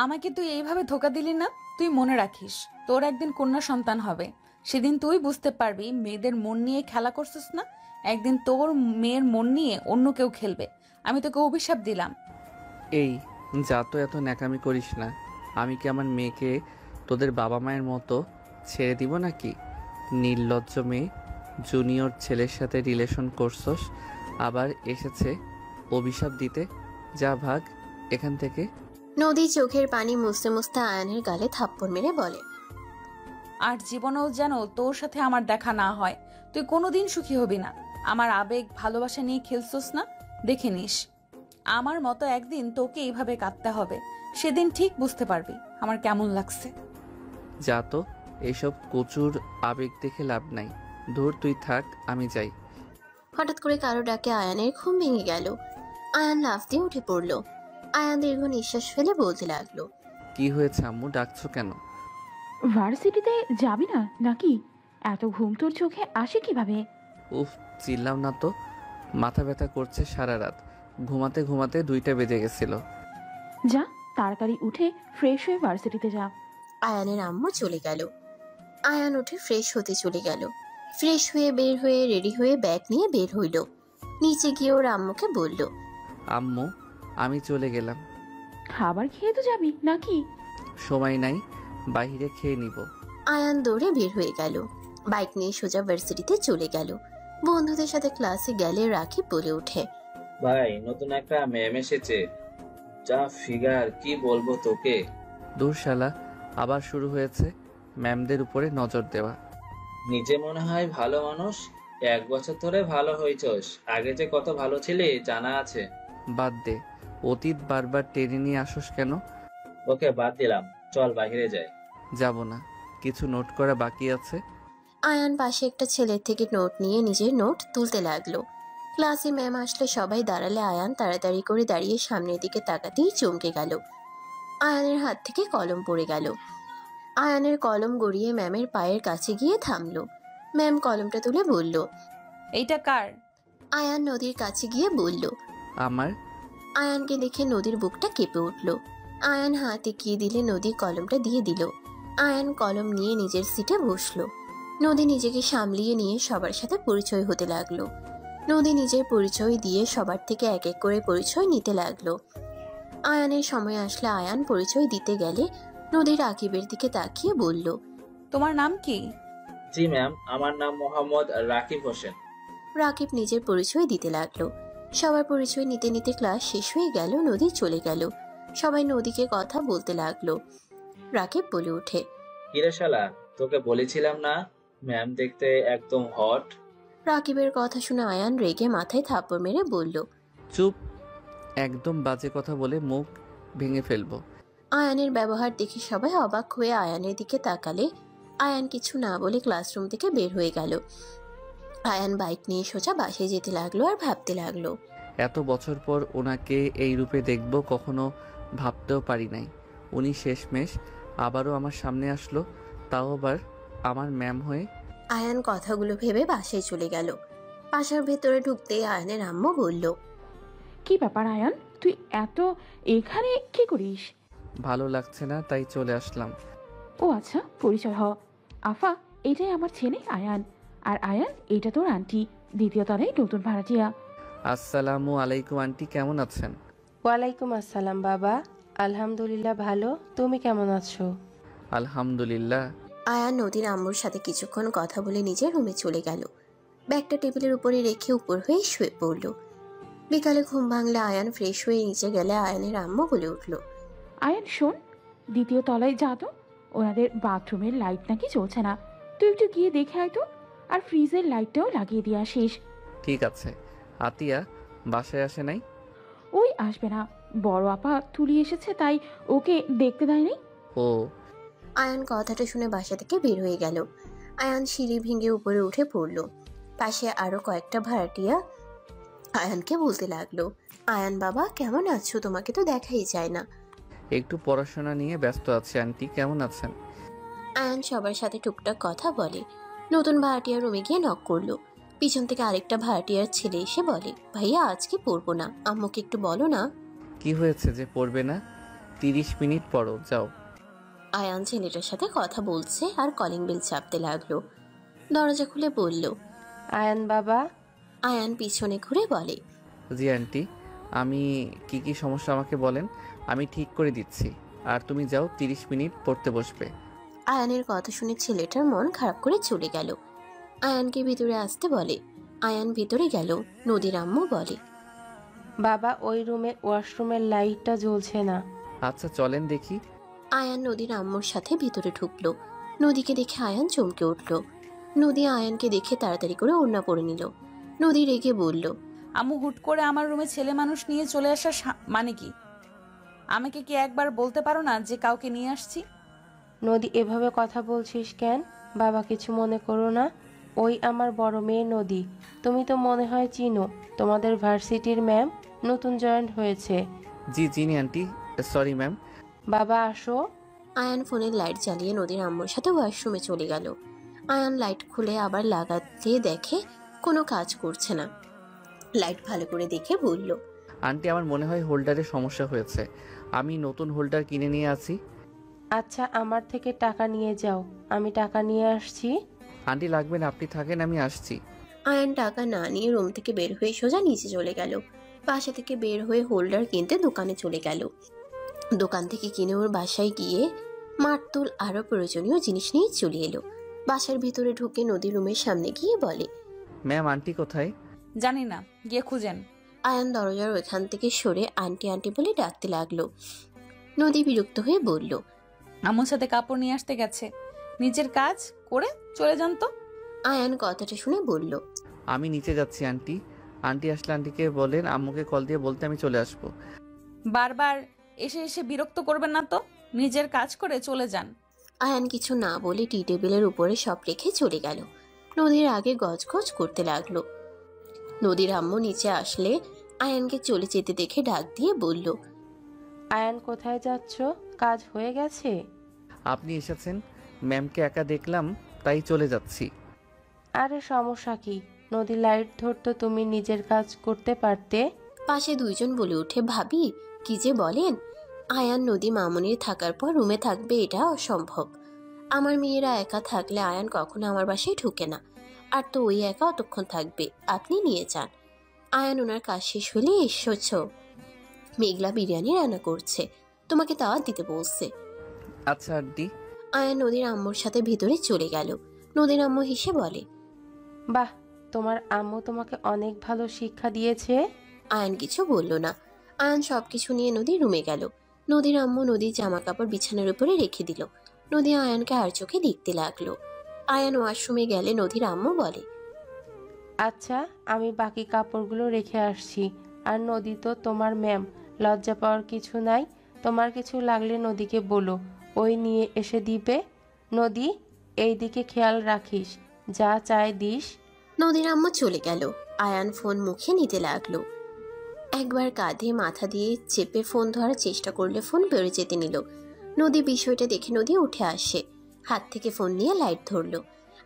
আমাকে তুই এইভাবে ধোকা দিলি না। তুই মনে রাখিস, তোর একদিন কন্যা সন্তান হবে। সেদিন তুই বুঝতে পারবি মেয়েদের মন নিয়ে খেলা করছিস না। একদিন তোর মেয়ের মন নিয়ে অন্য কেউ খেলবে। আমি তোকে অভিশাপ দিলাম। এই যা, তো এত ন্যাকামি করিস না। আমি কি আমার মেয়েকে তোদের বাবা মায়ের মতো ছেড়ে দিব নাকি? নির্লজ্জ মেয়ে, জুনিয়র ছেলের সাথে রিলেশন করছস, আবার এসেছে অভিশাপ দিতে। যা ভাগ এখান থেকে। নদী চোখের পানি মুছতে মুছতে আয়ানের গালে থাপ্পড় মেরে বলে, আর জীবনেও যেন তোর সাথে আমার দেখা না হয়। তুই কোনোদিন সুখী হবি না। আমার আবেগ ভালোবাসা নিয়ে খেলছস না, দেখে নিস। আমার মতো একদিন তোকে এইভাবে কাঁদতে হবে। সেদিন ঠিক বুঝতে পারবি আমার কেমন লাগছে। যা তো, এইসব কচুর আবেগ দেখে লাভ নাই। ধুর, তুই থাক, আমি যাই। হঠাৎ করে কারো ডাকে আয়ানের ঘুম ভেঙে গেল। আয়ান লাফ দিয়ে উঠে পড়ল। আয়ান দীর্ঘ নিঃশ্বাস ফেলে বলতে লাগলো, কি হয়েছে আম্মু, ডাকছো কেন? ভার্সিটিতে যাবি না নাকি? এত ঘুম তোর চোখে আসে কিভাবে? উফ, চিল্লাম না তো। মাথা ব্যথা করছে সারা রাত। ঘুমাতে ঘুমাতে 2টা বেজে গেছিল। যা, তাড়াতাড়ি উঠে ফ্রেশ হয়ে ভার্সিটিতে যা। আয়ানের আম্মু চলে গেল। আয়ান উঠে ফ্রেশ হতে চলে গেল। ফ্রেশ হয়ে বের হয়ে রেডি হয়ে ব্যাগ নিয়ে বের হইল। নিচে গিয়ে ওর আম্মুকে বলল, আম্মু, আমি চলে গেলাম। খাবার খেয়ে তো যাবি নাকি? সময় নাই, বাইরে খেয়ে নিব। আয়ান দৌড়ে বের হয়ে গেল। বাইক নিয়ে সোজা ভার্সিটিতে চলে গেল। বন্ধুদের সাথে ক্লাসে গেলে রাকিব বলে ওঠে, ভাই, নতুন একটা ম্যাম এসেছে। যা ফিগার, কি বলবো তোকে। দূর শালা, আবার শুরু হয়েছে ম্যামদের উপরে নজর দেওয়া। নিজে মনে হয় ভালো মানুষ, 1 বছর ধরে ভালো হইছস। আগে যে কত ভালো ছিলে জানা আছে। বাদ দে, অতীত বারবার টেনে নিয়ে আসোস কেন? ওকে বাদ দিলাম, চল বাইরে যাই। যাব না, কিছু নোট করা বাকি আছে। আয়ান পাশে একটা ছেলের থেকে নোট নিয়ে নিজের নোট তুলতে লাগলো। ক্লাসে ম্যাম আসলে সবাই দাঁড়ালে আয়ান তাড়াতাড়ি করে দাঁড়িয়ে সামনের দিকে তাকাতেই চমকে গেল। আয়ানের হাত থেকে কলম পড়ে গেল। আয়ানের কলম গড়িয়ে ম্যামের পায়ের কাছে গিয়ে থামলো। ম্যাম কলমটা তুলে বলল, এইটা কার? আয়ান নদীর কাছে গিয়ে বলল, আমার। আয়ানকে দেখে নদীর বুকটা কেঁপে উঠল। আয়ান হাত এগিয়ে দিলে নদী কলমটা দিয়ে দিল। আয়ান কলম নিয়ে নিজের সিটে বসলো। নদী নিজেকে সামলিয়ে নিয়ে সবার সাথে পরিচয় হতে লাগলো। নদী নিজের পরিচয় দিয়ে সবার থেকে এক এক করে পরিচয় নিতে লাগলো। আয়ানের সময় আসলে আয়ান পরিচয় দিতে গেলে নদী রাকিবের দিকে তাকিয়ে বলল, তোমার নাম কি? জি ম্যাম, আমার নাম মোহাম্মদ রাকিব হোসেন। রাকিব নিজের পরিচয় দিতে লাগলো। সবার পরিচয় নিতে নিতে ক্লাস শেষ হয়ে গেল। নদী চলে গেল। সবাই নদীকে কথা বলতে লাগলো। রাকিব বলে ওঠে, কিরে শালা, তোকে বলেছিলাম না ম্যাম দেখতে একদম হট। রাকিবের কথা শুনে আয়ান রেগে মাথায় থাপ্পড় মেরে বলল, চুপ, একদম বাজে কথা বলে মুখ ভেঙে ফেলবো। আয়ানের ব্যবহার দেখে সবাই অবাক হয়ে আয়ানের দিকে তাকালে আয়ান কিছু না বলে ক্লাসরুম থেকে বের হয়ে গেল। আয়ান বাইক নিয়ে সোজা বাসে যেতে লাগলো আর ভাবতে লাগলো, এত বছর পর ওনাকে এই রূপে দেখব কখনো ভাবতেও পারি নাই। উনি শেষমেশ আবারও আমার সামনে আসলো, তাও আবার আমার ম্যাম হয়ে। আয়ান কথাগুলো ভেবে বাসায় চলে গেল। বাসার ভেতরে ঢুকতেই আয়ানের আম্মু বলল, কি ব্যাপার আয়ান, তুই এত এখানে কি করিস? ভালো লাগছে না তাই চলে আসলাম। ও আচ্ছা, পরিচয় হ। আফা, এটাই আমার ছেলে আয়ান। আর আয়ান, এটা তোর আন্টি, দ্বিতীয় তলায় নতুন ভাড়াটিয়া। আসসালামু আলাইকুম আন্টি, কেমন আছেন? ওয়ালাইকুম আসসালাম বাবা, আলহামদুলিল্লাহ ভালো। তুমি কেমন আছো? আলহামদুলিল্লাহ। আয়ান নদীর আম্মুর সাথে কিছুক্ষণ কথা বলে নিজের রুমে চলে গেল। ব্যাগটা টেবিলের উপরে রেখে উপর হয়ে শুয়ে পড়ল। বিকালে ঘুম ভাঙলে আয়ান ফ্রেশ হয়ে নিচে গেলে আয়ানের আম্মু বলে উঠল, আয়ান শোন, দ্বিতীয় তলায় যা তো, ওনাদের বাথরুমের লাইট নাকি চলছে না। তুই একটু গিয়ে দেখে আয় তো, আর ফ্রিজের লাইটটাও লাগিয়ে দিয়ে আসিস। ঠিক আছে। আতিয়া বাসায় আসে নাই? ওই আসবে না, বড় আপা তুলি এসেছে তাই ওকে দেখতে দেয়নি। ও। আয়ান কথাটা শুনে বাসা থেকে বের হয়ে গেল। আয়ান সিঁড়ি ভেঙে উপরে উঠে পড়ল। পাশে আরো কয়েকটা ভাড়াটিয়া আয়ানকে বলতে লাগলো, আয়ান বাবা কেমন আছো, তোমাকে তো দেখাই যায় না। একটু পড়াশোনা নিয়ে ব্যস্ত আছি আন্টি, কেমন আছেন? আয়ান সবার সাথে টুকটাক কথা বলে। নতুন ভাড়াটিয়ার রুমে গিয়ে নক করলো। পিছন থেকে আরেকটা ভাড়াটিয়ার ছেলে এসে বলে, ভাইয়া আজকে পড়বো না, আম্মুকে একটু বলো না। কি হয়েছে যে পড়বে না? 30 মিনিট পরও যাও। আয়ান ছেলেটার সাথে কথা বলছে আর কলিং বেল চাপতে লাগলো। দরজা খুলে বলল। আয়ান বাবা। আয়ান পিছনে ঘুরে বলে, জি আন্টি, আমি কি সমস্যা আমাকে বলেন, আমি ঠিক করে দিচ্ছি। আর তুমি যাও, 30 মিনিট পড়তে বসবে। আয়ানের কথা শুনে ছেলেটার মন খারাপ করে চলে গেল। আয়ানকে ভিতরে আসতে বলে। আয়ান ভিতরে গেল। নদীর আম্মু বলে, বাবা ওই রুমে ওয়াশরুমের লাইটটা জ্বলছে না। আচ্ছা চলেন দেখি। আয়ান নদীর আম্মুর সাথে ভিতরে ঢুকলো। নদীকে দেখে আয়ান চমকে উঠল। নদী আয়ানকে দেখে তাড়াতাড়ি করে ওড়না পরে নিল। নদী রেগে বলল, আম্মু হুট করে আমার রুমে ছেলে মানুষ নিয়ে চলে আসার মানে কি? আমাকে কি একবার বলতে পারো না যে কাউকে নিয়ে আসছি? নদী এভাবে কথা বলছিস কেন? বাবা কিছু মনে করো না। ওই আমার বড় মেয়ে নদী। তুমি তো মনে হয় চিনো, তোমাদের ভার্সিটির ম্যাম নতুন জয়েন্ট হয়েছে। জি চিনি আন্টি, সরি ম্যাম। বাবা আসো। আয়ান ফোনের লাইট জ্বালিয়ে নদীর আম্মুর সাথে ওয়াশরুমে চলে গেল। আয়ান লাইট খুলে আবার লাগাতে দেখে কোনো কাজ করছে না। লাইট ভালো করে দেখে বলল, আন্টি আমার মনে হয় হোল্ডারে সমস্যা হয়েছে, আমি নতুন হোল্ডার কিনে নিয়ে আসি। আচ্ছা আমার থেকে টাকা নিয়ে যাও, আমি টাকা নিয়ে আসছি। আন্টি লাগবে না, আপনি থাকেন, আমি আসছি। আয়ান টাকা না নিয়ে রুম থেকে বের হয়ে সোজা নিচে চলে গেল। বাসা থেকে বের হয়ে হোল্ডার কিনতে দোকানে চলে গেল। দোকান থেকে কিনে ওর বাসায় গিয়ে মারতুল আরো প্রয়োজনীয় জিনিস নিয়ে চলে এলো। বাসার ভিতরে ঢুকে নদী রুমের সামনে গিয়ে বলে, ম্যাম আন্টি কোথায়? জানি না, গিয়ে খুঁজেন। আয়ান দরজার ওখান থেকে সরে আন্টি আন্টি বলে ডাকতে লাগলো। নদী বিরক্ত হয়ে বলল, আম্মুর সাথে কাপড় নিয়ে আসতে গেছে, নিজের কাজ করে চলে যান তো। আয়ান কথাটা শুনে বলল, আমি নিচে যাচ্ছি আন্টি। আন্টি আসলে আন্টিকে বলেন আম্মুকে কল দিয়ে বলতে আমি চলে আসবো। বারবার এসে এসে বিরক্ত করবেন না তো, নিজের কাজ করে চলে যান। আয়ান কিছু না বলে টি টেবিলের উপরে সব রেখে চলে গেল। নদীর আগে গজগজ করতে লাগলো। নদীর আম্মু নিচে আসলে আয়ানকে চলে যেতে দেখে ডাক দিয়ে বলল, আয়ান কোথায় যাচ্ছ? কাজ হয়ে গেছে? আপনি এসেছেন, ম্যামকে একা দেখলাম তাই চলে যাচ্ছি। আরে সমস্যা কি? নদী লাইট ধরতো, তুমি নিজের কাজ করতে পারতে। পাশে দুইজন বলে উঠে, ভাবি কি যে বলেন, আয়ান নদী মামুনির থাকার পর রুমে থাকবে এটা অসম্ভব। আমার মেয়েরা একা থাকলে আয়ান কখনো আমার বাসায় ঢুকে না, আর তো ওই একা অতক্ষণ থাকবে, আপনি নিয়ে যান। আয়ান ওনার কাজ শেষ হলে এসেছ, মেঘলা বিরিয়ানি রান্না করছে, তোমাকে দাওয়াত দিতে বলছে। আচ্ছা আন্টি। আয়ান নদীর আম্মুর সাথে ভিতরে চলে গেল। নদীর আম্মু হেসে বলে, বাহ, তোমার আম্মু তোমাকে অনেক ভালো শিক্ষা দিয়েছে। আয়ান কিছু বলল না। আয়ান সবকিছু নিয়ে নদীর রুমে গেল। নদীর আম্মু নদীর জামা কাপড় বিছানার উপরে রেখে দিল। নদী আয়ানকে আর চোখে দেখতে লাগলো। আয়ান ওয়াশরুমে গেলে নদীর আম্মু বলে, আচ্ছা আমি বাকি কাপড়গুলো রেখে আসছি। আর নদী তো তোমার ম্যাম, লজ্জা পাওয়ার কিছু নাই। তোমার কিছু লাগলে নদীকে বলো, ওই নিয়ে এসে দিবে। নদী এই দিকে খেয়াল রাখিস, যা চায় দিস। নদীর আম্মু চলে গেল। আয়ান ফোন মুখে নিতে লাগলো। একবার কাঁধে মাথা দিয়ে চেপে ফোন ধরার চেষ্টা করলে ফোন বেড়ে যেতে নিল। নদী বিষয়টা দেখে নদী উঠে আসে, হাত থেকে ফোন নিয়ে লাইট ধরলো।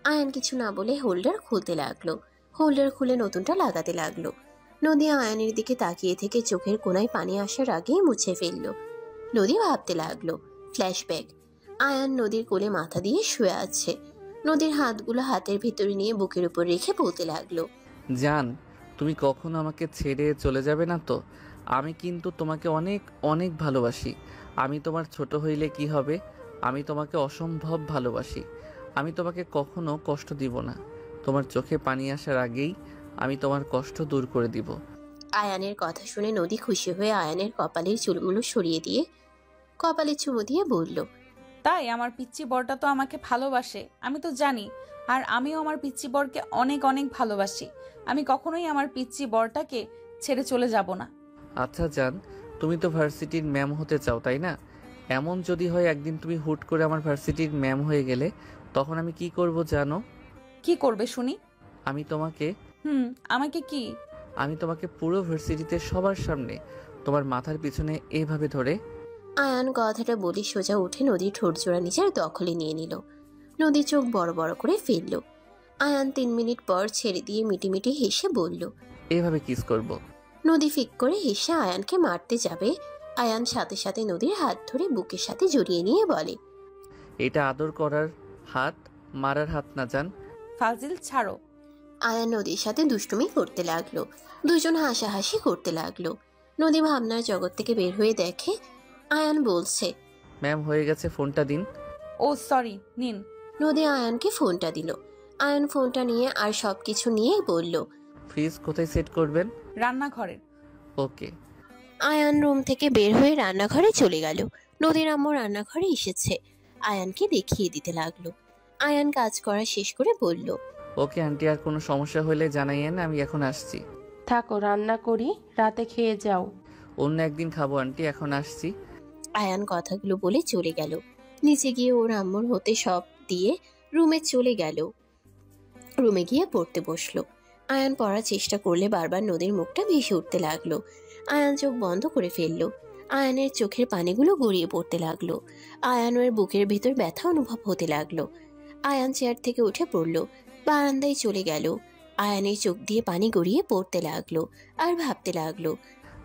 আয়ান কিছু না বলে হোল্ডার খুলতে লাগলো। হোল্ডার খুলে নতুনটা লাগাতে লাগলো। নদী আয়ানের দিকে তাকিয়ে থেকে চোখের কোনায় পানি আসার আগেই মুছে ফেললো। নদী ভাবতে লাগলো, ফ্ল্যাশব্যাক। আয়ান নদীর কোলে মাথা দিয়ে শুয়ে আছে। নদীর হাতগুলো হাতের ভিতরে নিয়ে বুকের উপর রেখে বলতে লাগলো, জান, তুমি কখনো আমাকে ছেড়ে চলে যাবে না তো? আমি কিন্তু তোমাকে অনেক অনেক ভালোবাসি। আমি তোমার ছোট হইলে কি হবে, আমি তোমাকে অসম্ভব ভালোবাসি। আমি তোমাকে কখনো কষ্ট দিব না। তোমার চোখে পানি আসার আগেই আমি তোমার কষ্ট দূর করে দিব। আয়ানের কথা শুনে নদী খুশি হয়ে আয়ানের কপালের চুলগুলো সরিয়ে দিয়ে কপালে চুমু দিয়ে বলল, তাই আমার পিচ্চি বরটা তো আমাকে ভালোবাসে, আমি তো জানি। আর আমিও আমার পিচ্চি বরকে অনেক অনেক ভালোবাসি। আমি কখনোই আমার পিচ্চি বরটাকে ছেড়ে চলে যাব না। আচ্ছা জান, তুমি তো ভার্সিটির ম্যাম হতে চাও তাই না? এমন যদি হয় একদিন তুমি হুট করে আমার ভার্সিটির ম্যাম হয়ে গেলে, তখন আমি কি করব জানো? কি করবে শুনি? আমি তোমাকে আমাকে কি? আমি তোমাকে পুরো ভার্সিটিতে সবার সামনে তোমার মাথার পিছনে এইভাবে ধরে। আয়ান কথাটা বলি সোজা উঠে নদীর ঠোঁট জোড়া নিজের দখলে নিয়ে নিল। নদী চোখ বড় বড় করে ফেলল। আয়ান 3 মিনিট পর ছেড়ে দিয়ে মিটিমিটি হেসে বলল, এইভাবে কিস করব। নদী ফিক করে হেসে আয়ানকে মারতে যাবে, আয়ান সাথে সাথে নদীর হাত ধরে বুকের সাথে জড়িয়ে নিয়ে বলে, এটা আদর করার হাত, মারার হাত না জান। ফাজিল ছাড়ো। আয়ান নদীর সাথে দুষ্টুমি করতে লাগলো। দুজন হাসাহাসি করতে লাগলো। নদী ভাবনার জগৎ থেকে বের হয়ে দেখে আয়ান বলছে, ম্যাম হয়ে গেছে, ফোনটা দিন। ও সরি, নিন। নদী আয়ানকে ফোনটা দিল। আয়ান ফোনটা নিয়ে আর সবকিছু নিয়ে বলল, ফ্রিজ কোথায় সেট করবেন? রান্নাঘরের। ওকে। আয়ান রুম থেকে বের হয়ে রান্নাঘরে চলে গেল। নদীর আম্মু রান্নাঘরে এসেছে, আয়ানকে দেখিয়ে দিতে লাগলো। আয়ান কাজ করা শেষ করে বলল, ওকে আন্টি, আর কোনো সমস্যা হলে জানাইয়েন, আমি এখন আসছি। থাকো, রান্না করি, রাতে খেয়ে যাও। অন্য একদিন খাবো আন্টি, এখন আসছি। আয়ান কথাগুলো বলে চলে গেল। নিচে গিয়ে ওর আম্মুর হতে সব দিয়ে রুমে চলে গেল। রুমে গিয়ে পড়তে বসলো। আয়ান পড়ার চেষ্টা করলে বারবার নদীর মুখটা ভেসে উঠতে লাগলো। আয়ান চোখ বন্ধ করে ফেললো। আয়ানের চোখের পানিগুলো গড়িয়ে পড়তে লাগলো। আয়ানের বুকের ভেতর ব্যথা অনুভব হতে লাগলো। আয়ান চেয়ার থেকে উঠে পড়লো, বারান্দায় চলে গেল। আয়ানের চোখ দিয়ে পানি গড়িয়ে পড়তে লাগলো আর ভাবতে লাগলো,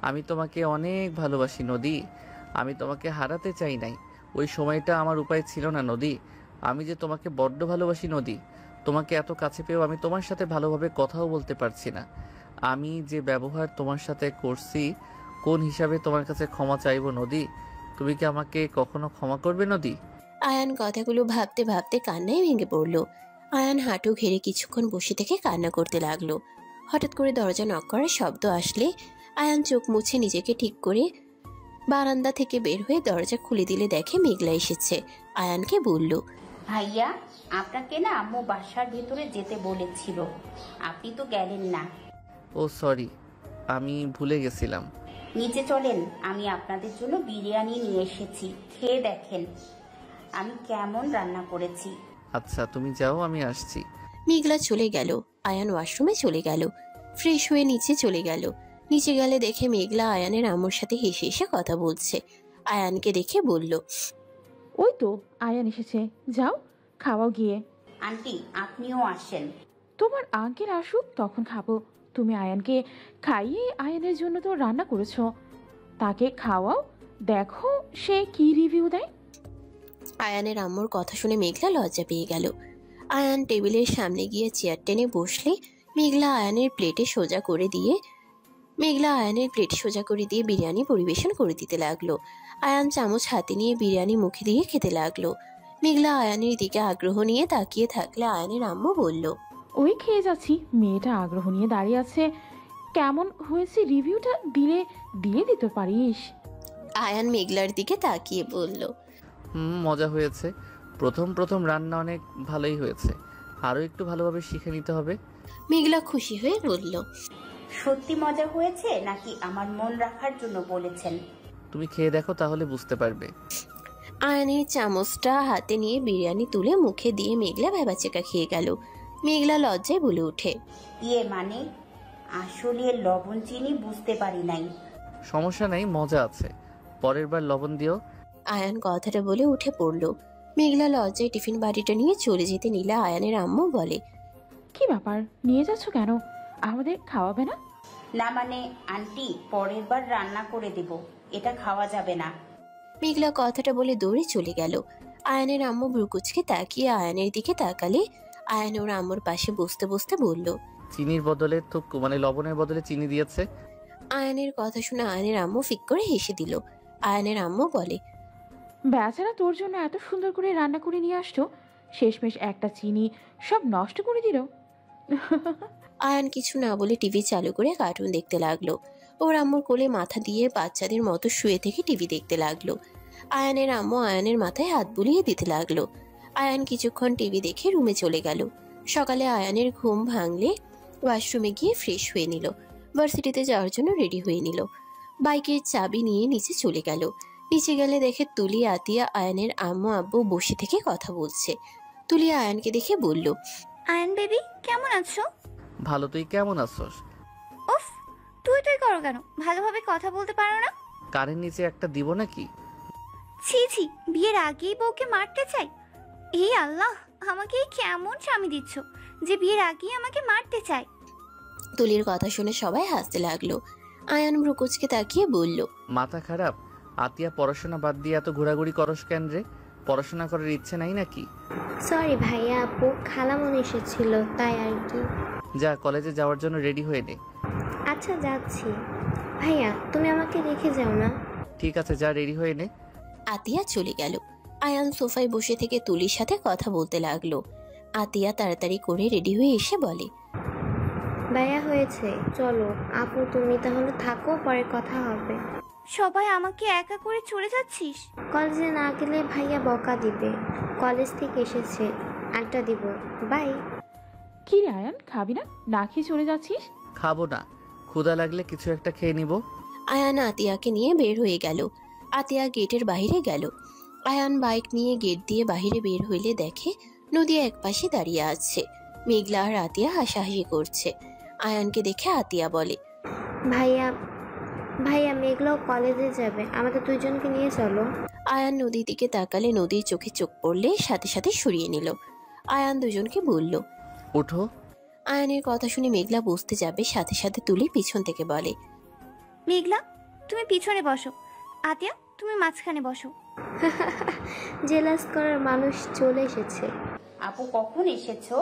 আমি তোমাকে অনেক ভালোবাসি নদী, আমি তোমাকে হারাতে চাই নাই। ওই সময়টা আমার উপায় ছিল না নদী। আমি যে তোমাকে বড্ড ভালোবাসি নদী। তোমাকে এত কাছে পেয়েও আমি তোমার সাথে ভালোভাবে কথাও বলতে পারছি না। আমি যে ব্যবহার তোমার সাথে করছি, কোন হিসাবে তোমার কাছে ক্ষমা চাইবো নদী? তুমি কি আমাকে কখনো ক্ষমা করবে নদী? আয়ান কথাগুলো ভাবতে ভাবতে কান্নায় ভেঙে পড়লো। আয়ান হাঁটু ঘেরে কিছুক্ষণ বসে থেকে কান্না করতে লাগলো। হঠাৎ করে দরজা নক করার শব্দ আসলে আয়ান চোখ মুছে নিজেকে ঠিক করে বারান্দা থেকে বের হয়ে দরজা খুলে দিলে দেখে মেঘলা এসেছে। আয়ানকে বলল, ভাইয়া, আপনাকে না আম্মু বাসার ভেতরে যেতে বলেছিল, আপনি তো গেলেন না। ও সরি, আমি ভুলে গেছিলাম। নিচে চলেন, আমি আপনাদের জন্য বিরিয়ানি নিয়ে এসেছি, খেয়ে দেখেন আমি কেমন রান্না করেছি। আচ্ছা তুমি যাও, আমি আসছি। মেঘলা চলে গেল। আয়ান ওয়াশরুমে চলে গেল। ফ্রেশ হয়ে নিচে চলে গেল। নিচে গেলে দেখে মেঘলা আয়ানের আম্মুর সাথে হেসে হেসে কথা বলছে। আয়ানকে দেখে বলল, ওই তো আয়ান এসেছে, যাও খাওয়াও গিয়ে। আন্টি আপনিও আসেন। তোমার আঙ্কেল আসুক তখন খাবো। তুমি আয়ানকে খাইয়ে আয়ানের জন্য তো রান্না করেছো, তাকে খাওয়াও, দেখো সে কি রিভিউ দেয়। আয়ানের আম্মুর কথা শুনে মেঘলা লজ্জা পেয়ে গেল। আয়ান টেবিলের সামনে গিয়ে চেয়ার টেনে বসলে মেঘলা আয়ানের প্লেটে সোজা করে দিয়ে বিরিয়ানি পরিবেশন করে দিতে লাগলো। আয়ান চামচ হাতে নিয়ে বিরিয়ানি মুখে দিয়ে খেতে লাগলো। মেঘলা আয়ানের দিকে আগ্রহ নিয়ে তাকিয়ে থাকলে আয়ানের আম্মু বলল, ওই খেয়ে যাচ্ছি, মেয়েটা আগ্রহ নিয়ে দাঁড়িয়ে আছে, কেমন হয়েছে রিভিউটা দিয়ে দিতে পারিস। আয়ান মেঘলার দিকে তাকিয়ে বলল, মজা হয়েছে। প্রথম প্রথম রান্না অনেক ভালোই হয়েছে, আরও একটু ভালোভাবে শিখে নিতে হবে। মেঘলা খুশি হয়ে বলল, সত্যি মজা হয়েছে নাকি আমার মন রাখার জন্য বলেছেন? তুমি খেয়ে দেখো, তাহলে বুঝতে পারবে। আয়ানের চামচটা হাতে নিয়ে বিরিয়ানি তুলে মুখে দিয়ে মেঘলা ভেবাচেকা খেয়ে গেল। মেঘলা লজ্জায় বলে ওঠে, মানে আসলে লবণ চিনি বুঝতে পারি নাই। সমস্যা নাই, মজা আছে, পরের বার লবণ দিও। আয়ান কথাটা বলে উঠে পড়ল। মেঘলা লজ্জায় টিফিন বাড়িটা নিয়ে চলে যেতে নিলে আয়ানের আম্মু বলে, কি ব্যাপার, নিয়ে যাচ্ছ কেন? আমাদের খাওয়াবে না? না মানে আন্টি, পরের বার রান্না করে দেব, এটা খাওয়া যাবে না। মেঘলা কথাটা বলে দৌড়ে চলে গেল। আয়ানের আম্মু ভ্রুকুচকে তাকিয়ে আয়ানের দিকে তাকালে আয়ান ওর আম্মুর পাশে বসতে বসতে বলল, চিনির বদলে তো লবণের বদলে চিনি দিয়েছে। আয়ানের কথা শুনে আয়ানের আম্মু ফিক করে হেসে দিল। আয়ানের আম্মু বলে, বেচারা তোর জন্য এত সুন্দর করে রান্না করে নিয়ে আসতো, শেষমেশ একটা চিনি সব নষ্ট করে দিল। আয়ান কিছু না বলে টিভি চালু করে কার্টুন দেখতে লাগলো। ওর আম্মুর কোলে মাথা দিয়ে বাচ্চাদের মতো শুয়ে থেকে টিভি দেখতে লাগলো। আয়ানের আম্মু আয়ানের মাথায় হাত বুলিয়ে দিতে লাগলো। আয়ান কিছুক্ষণ টিভি দেখে রুমে চলে গেল। সকালে আয়ানের ঘুম ভাঙলে ওয়াশরুমে গিয়ে ফ্রেশ হয়ে নিল। ভার্সিটিতে যাওয়ার জন্য রেডি হয়ে নিল। বাইকের চাবি নিয়ে নিচে চলে গেল। নিচে গেলে দেখে তুলি, আতিয়া, আয়ানের আম্মু আব্বু বসে থেকে কথা বলছে। তুলি আয়ানকে দেখে বলল, আয়ান বেবি কেমন আছো? ভালো, তুই কেমন আছস? উফ, তুই করো কেন? ভালোভাবে কথা বলতে পারো না? কারের নিচে একটা দিব নাকি? ছি ছি, বিয়ের আগেই বউকে মারতে চাই? এই আল্লাহ, আমাকে কেমন স্বামী দিচ্ছ যে বিয়ের আগেই আমাকে মারতে চায়? তুলির কথা শুনে সবাই হাসতে লাগলো। আয়ান ভ্রুকুচকে তাকিয়ে বলল, মাথা খারাপ? আতিয়া, পড়াশোনা বাদ দিয়ে এত ঘোরাঘুরি করস কেন রে? পড়াশোনা করার ইচ্ছে নাই নাকি? সরি ভাইয়া, আপু খালামন এসেছিল তাই আর কি। যা, কলেজে যাওয়ার জন্য রেডি হয়ে নে। আচ্ছা যাচ্ছি। ভাইয়া তুমি আমাকে রেখে যাও না। ঠিক আছে, যা, রেডি হয়ে নে। আতিয়া চলে গেল। আয়ান সোফায় বসে থেকে তুলির সাথে কথা বলতে লাগলো। আতিয়া তাড়াতাড়ি করে রেডি হয়ে এসে বলে, ভাইয়া হয়েছে, চলো। আপু তুমি তাহলে থাকো, পরে কথা হবে। সবাই আমাকে একা করে চলে যাচ্ছিস? কলেজে না গেলে ভাইয়া বকা দিবে। কলেজ থেকে এসেছে, আড্ডা দিব। বাই। কি রে আয়ান, খাবি না? না খেয়ে চলে যাচ্ছিস? খাবো না, ক্ষুধা লাগলে কিছু একটা খেয়ে নিব। আয়ান আতিয়াকে নিয়ে বের হয়ে গেল। আতিয়া গেটের বাইরে গেল। আয়ান বাইক নিয়ে গেট দিয়ে বাইরে বের হইলে দেখে নদী একপাশে দাঁড়িয়ে আছে। মেঘলা আর আতিয়া হাসাহাসি করছে। আয়ানকে দেখে আতিয়া বলে, ভাইয়া ভাইয়া মেঘলাও কলেজে যাবে, আমাদের দুইজনকে নিয়ে চলো। আয়ান নদীর দিকে তাকালে নদীর চোখে চোখ পড়লে সাথে সাথে সরিয়ে নিল। আয়ান দুজনকে বলল, উঠো। আয়ানের কথা শুনে মেঘলা বসতে যাবে, সাথে সাথে তুলি পিছন থেকে বলে, মেঘলা তুমি পিছনে বসো, আতিয়া তুমি মাঝখানে বসো। জেলাস করার মানুষ চলে এসেছে। আপু কখন এসেছো?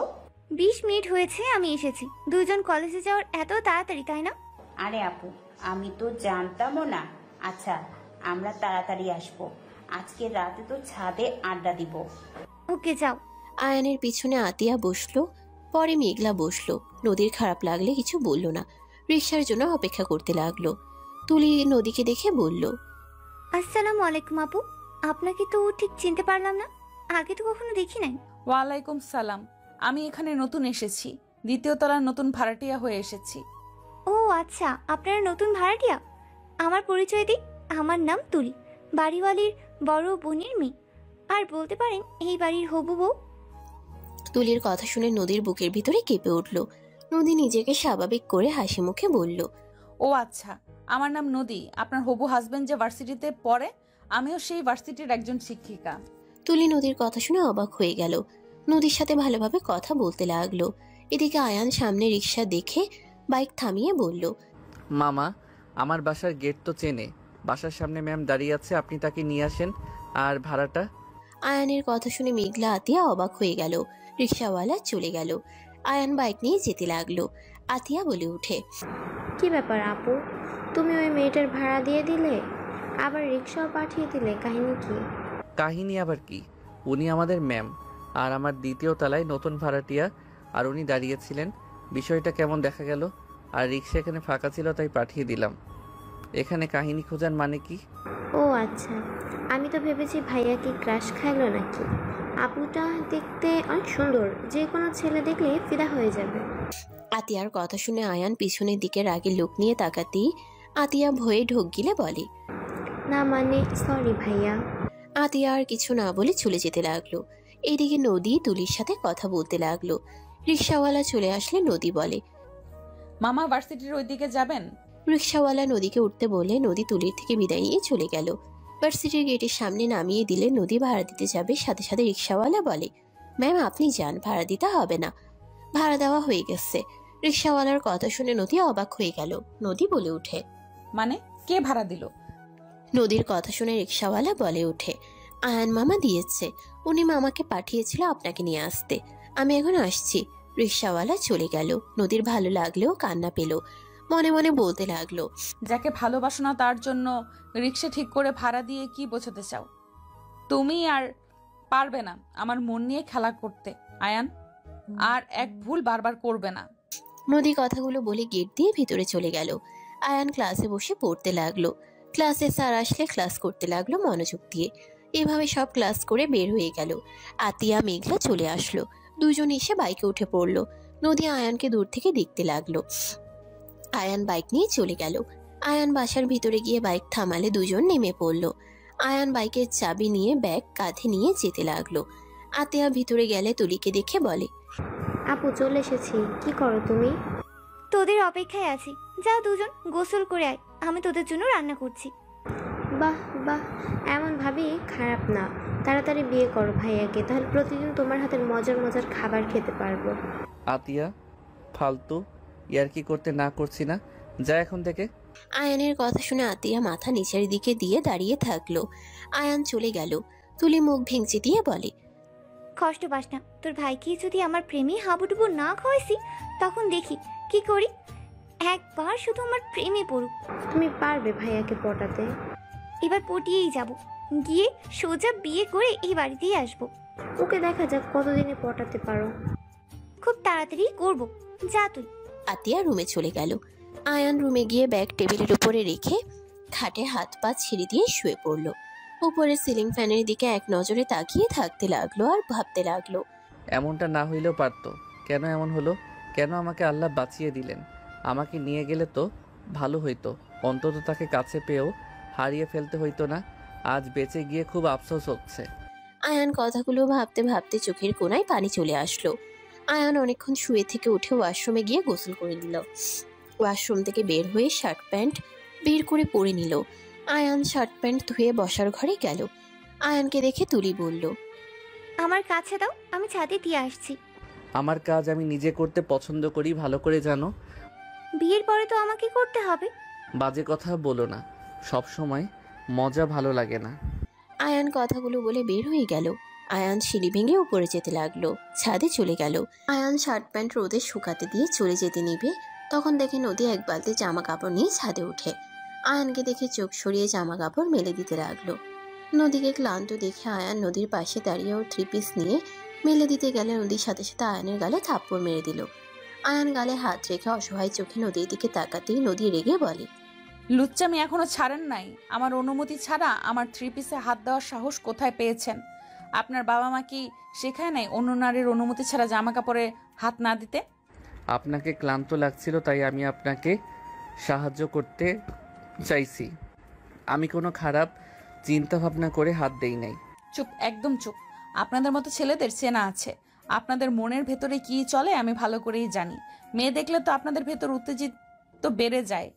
20 মিনিট হয়েছে আমি এসেছি। দুজন কলেজে যাওয়ার এত তাড়াতাড়ি, তাই না? আরে আপু, আমি তো জানতামও না। আচ্ছা, আমরা তাড়াতাড়ি আসবো। আজকে রাতে তো ছাদে আড্ডা দিব। ওকে যাও। আয়ানের পিছনে আতিয়া বসলো, পরে মেঘলা বসলো। নদীর খারাপ লাগলে কিছু বলল না, রিকশার জন্য অপেক্ষা করতে লাগলো। তুলি নদীকে দেখে বলল, আসসালামু আলাইকুম আপু, আপনাকে তো ঠিক চিনতে পারলাম না, আগে তো কখনো দেখি নাই। ওয়ালাইকুম সালাম। আমি এখানে নতুন এসেছি, 2য় তলার নতুন ভাড়াটিয়া হয়ে এসেছি। ও আচ্ছা, আপনারা নতুন ভাড়াটিয়া। আমার পরিচয় দিই, আমার নাম তুলি, বাড়িওয়ালির বড় বোনের মেয়ে, আর বলতে পারেন এই বাড়ির হবু বউ। তুলির কথা শুনে নদীর বুকের ভিতরে কেঁপে উঠল। নদী নিজেকে স্বাভাবিক করে হাসি মুখে বলল, ও আচ্ছা, আমার নাম নদী। আপনার হবু হাজবেন্ড যে ভার্সিটিতে পড়ে, আমিও সেই ভার্সিটির একজন শিক্ষিকা। তুলি নদীর কথা শুনে অবাক হয়ে গেল। নদীর সাথে ভালোভাবে কথা বলতে লাগলো। এদিকে আয়ান সামনে রিকশা দেখে বাইক থামিয়ে বলল, মামা, আমার বাসার গেট তো চেনে। বাসার সামনে ম্যাম দাঁড়িয়ে আছে, আপনি তাকে নিয়ে আসেন। আর ভাড়াটা? আয়ানের কথা শুনে মেঘলা আতিয়া অবাক হয়ে গেল। রিকশাওয়ালা চলে গেল। আয়ান বাইক নিয়ে যেতে লাগলো। আতিয়া বলে উঠে, কি ব্যাপার আপু, তুমি ওই মেয়েটার ভাড়া দিয়ে দিলে, আবার রিক্সাও পাঠিয়ে দিলে, কাহিনী কি? কাহিনী আবার কি? উনি আমাদের ম্যাম, আর আমার 2য় তলায় নতুন ভাড়াটিয়া, আর উনি দাঁড়িয়েছিলেন। বিষয়টা কেমন দেখা গেল? আর রিক্সা এখানে ফাঁকা ছিল তাই পাঠিয়ে দিলাম। এখানে কাহিনী খোঁজার মানে কি? ও আচ্ছা, আমি তো ভেবেছি ভাইয়া কি ক্রাশ খাইলো নাকি। আপুটা দেখতে অনেক সুন্দর, যে কোনো ছেলে দেখলে ফিদা হয়ে যাবে। আতিয়ার কথা শুনে আয়ান পিছনের দিকে রাগের লোক নিয়ে তাকাতেই আতিয়া ভয়ে ঢোক গিলে বলে, না মানে সরি ভাইয়া। আতিয়া আর কিছু না বলে চলে যেতে লাগলো। এইদিকে নদী তুলির সাথে কথা বলতে লাগলো। রিকশাওয়ালা চলে আসলে নদী বলে, মামা ভার্সিটির ওইদিকে যাবেন? রিকশাওয়ালা নদীকে উঠতে বলে নদী তুলির থেকে বিদায় নিয়ে চলে গেল। ভার্সিটির গেটের সামনে নামিয়ে দিলে নদী ভাড়া দিতে যাবে, সাথে সাথে রিকশাওয়ালা বলে, ম্যাম আপনি যান, ভাড়া দিতে হবে না, ভাড়া দেওয়া হয়ে গেছে। রিকশাওয়ালার কথা শুনে নদী অবাক হয়ে গেল। নদী বলে উঠে, মানে কে ভাড়া দিল? নদীর কথা শুনে রিকশাওয়ালা বলে উঠে, আয়ান মামা দিয়েছে, উনি মামাকে পাঠিয়েছিল আপনাকে নিয়ে আসতে, আমি এখন আসছি। রিকশাওয়ালা চলে গেল। নদীর ভালো লাগলেও কান্না পেল। মনে মনে বলতে লাগলো, যাকে ভালোবাসো না তার জন্য রিক্সা ঠিক করে ভাড়া দিয়ে কি বোঝাতে চাও? তুমি আর পারবে না আমার মন নিয়ে খেলা করতে আয়ান, আর এক ভুল বারবার করবে না। নদী কথাগুলো বলে গেট দিয়ে ভিতরে চলে গেল। আয়ান ক্লাসে বসে পড়তে লাগলো। ক্লাসে স্যার আসলে ক্লাস করতে লাগলো মনোযোগ দিয়ে। এভাবে সব ক্লাস করে বের হয়ে গেল। আতিয়া মেঘলা চলে আসলো। দুজন এসে বাইকে উঠে পড়লো। নদী আয়ানকে দূর থেকে দেখতে লাগলো। আয়ান বাইক নিয়ে চলে গেল। আয়ান বাসার ভিতরে গিয়ে বাইক থামালে দুজন নেমে পড়লো। আয়ান বাইকের চাবি নিয়ে ব্যাগ কাঁধে নিয়ে যেতে লাগলো। আতিয়া ভিতরে গেলে তুলিকে দেখে বলে, আপু চলে এসেছি, কি করো তুমি? তোদের অপেক্ষায় আছি, যা দুজন গোসল করে আয়, আমি তোদের জন্য রান্না করছি। বাহ বাহ, এমন ভাবি খারাপ না। তাড়াতাড়ি বিয়ে করো ভাইয়াকে, তাহলে প্রতিদিন তোমার হাতের মজার মজার খাবার খেতে পারবো। আতিয়া, ফালতু ইয়ার কি করতে না করছি না, যা এখন থেকে। আয়ানের কথা শুনে আতিয়া মাথা নিচের দিকে দিয়ে দাঁড়িয়ে থাকলো। আয়ান চলে গেল। তুলি মুখ ভেঙচি দিয়ে বলে, কষ্ট পাস না, তোর ভাইকে যদি আমার প্রেমে হাবুডুবু না খাওয়াইছি তখন দেখি কি করি। একবার শুধু আমার প্রেমে পড়ুক। তুমি পারবে ভাইয়াকে পটাতে? এবার পটিয়েই যাব, গিয়ে সোজা বিয়ে করে এই বাড়িতেই আসবো। ওকে দেখা যাক কতদিনে পটাতে পারো। খুব তাড়াতাড়ি করব, যা তুই। আতিয়া রুমে চলে গেল। আয়ান রুমে গিয়ে ব্যাগ টেবিলের উপরে রেখে খাটে হাত পা ছেড়ে দিয়ে শুয়ে পড়ল। উপরে সিলিং ফ্যানের দিকে এক নজরে তাকিয়ে থাকতে লাগলো আর ভাবতে লাগলো, এমনটা না হইলেও পারতো। কেন এমন হলো? কেন আমাকে আল্লাহ বাঁচিয়ে দিলেন? আমাকে নিয়ে গেলে তো ভালো হইতো, অন্তত তাকে কাছে পেয়েও হারিয়ে ফেলতে হইতো না। আজ বেঁচে গিয়ে খুব আফসোস হচ্ছে। আয়ান কথাগুলো ভাবতে ভাবতে চোখের কোণায় পানি চলে আসলো। আয়ান অনেকক্ষণ শুয়ে থেকে উঠে ওয়াশরুমে গিয়ে গোসল করে নিল। ওয়াশরুম থেকে বের হয়ে শার্ট প্যান্ট বের করে পরে নিল। আয়ান শার্ট প্যান্ট ধুয়ে বসার ঘরে গেল। আয়ানকে দেখে তুলি বলল, আমার কাছে দাও, আমি ছাদে দিয়ে আসছি। আমার কাজ আমি নিজে করতে পছন্দ করি, ভালো করে জানো। বিয়ের পরে তো আমাকে করতে হবে। বাজে কথা বলো না, সব সময় মজা ভালো লাগে না। আয়ান কথাগুলো বলে বের হয়ে গেল। আয়ান সিঁড়ি ভেঙে উপরে যেতে লাগলো, ছাদে চলে গেল। আয়ান শার্ট প্যান্ট রোদে শুকাতে দিয়ে চলে যেতে নিবে, তখন দেখে নদী এক বালতি জামা কাপড় নিয়ে ছাদে ওঠে। আয়ানকে দেখে চোখ সরিয়ে জামা কাপড় মেলে দিতে লাগলো। নদীকে ক্লান্ত দেখে আয়ান নদীর পাশে দাঁড়িয়ে ওর 3 পিস নিয়ে মেলে দিতে গেলে নদীর সাথে সাথে আয়ানের গালে থাপ্পড় মেরে দিল। আয়ান গালে হাত রেখে অসহায় চোখে নদীর দিকে তাকাতেই নদী রেগে বলে, লুচ্চামি এখনো ছাড়েন নাই? আমার অনুমতি ছাড়া আমার 3 পিসে হাত দেওয়ার সাহস কোথায় পেয়েছেন? আপনার বাবা মা কি শেখায় নাই অন্য নারীর অনুমতি ছাড়া জামা কাপড়ে হাত না দিতে? আপনাকে ক্লান্ত লাগছিল তাই আমি আপনাকে সাহায্য করতে চাইছি। আমি কোনো খারাপ চিন্তা ভাবনা করে হাত দেই নাই। চুপ, একদম চুপ। আপনাদের মতো ছেলেদের চেনা আছে। আপনাদের মনের ভেতরে কি চলে আমি ভালো করেই জানি। মেয়ে দেখলে তো আপনাদের ভেতর উত্তেজিত তো বেড়ে যায়,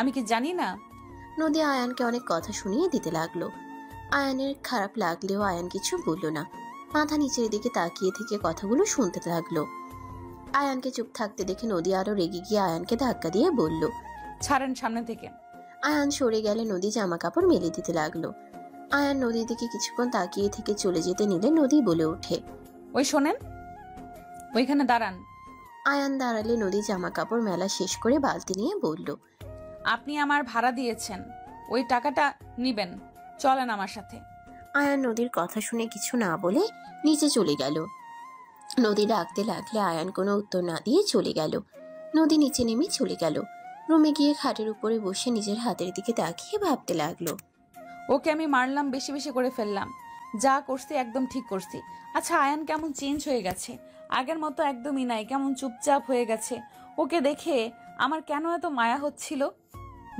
আমি কি জানি না? নদী আয়ানকে অনেক কথা শুনিয়ে দিতে লাগলো। আয়ানের খারাপ লাগলেও আয়ান কিছু বলল না, মাথা নিচের দিকে তাকিয়ে থেকে কথাগুলো শুনতে লাগলো। আয়ানকে চুপ থাকতে দেখে নদী আরো রেগে গিয়ে আয়ানকে ধাক্কা দিয়ে বলল, ছাড়েন সামনে থেকে। আয়ান সরে গেলে নদী জামা কাপড় মেলে দিতে লাগলো। আয়ান নদীর দিকে কিছুক্ষণ তাকিয়ে থেকে চলে যেতে নিলে নদী বলে ওঠে, ওই শোনেন, ওইখানে দাঁড়ান। আয়ান দাঁড়ালে নদী জামা কাপড় মেলা শেষ করে বালতি নিয়ে বলল, আপনি আমার ভাড়া দিয়েছেন, ওই টাকাটা নিবেন, চলেন আমার সাথে। আয়ান নদীর কথা শুনে কিছু না বলে নিচে চলে গেল। নদী ডাকতে লাগলে আয়ান কোনো উত্তর না দিয়ে চলে গেল। নদী নিচে নেমে চলে গেল। রুমে গিয়ে খাটের উপরে বসে নিজের হাতের দিকে তাকিয়ে ভাবতে লাগলো, ওকে আমি মারলাম, বেশি বেশি করে ফেললাম, যা করছি একদম ঠিক করছি। আচ্ছা আয়ান কেমন চেঞ্জ হয়ে গেছে, আগের মতো একদমই নাই, কেমন চুপচাপ হয়ে গেছে। ওকে দেখে আমার কেন এত মায়া হচ্ছিল।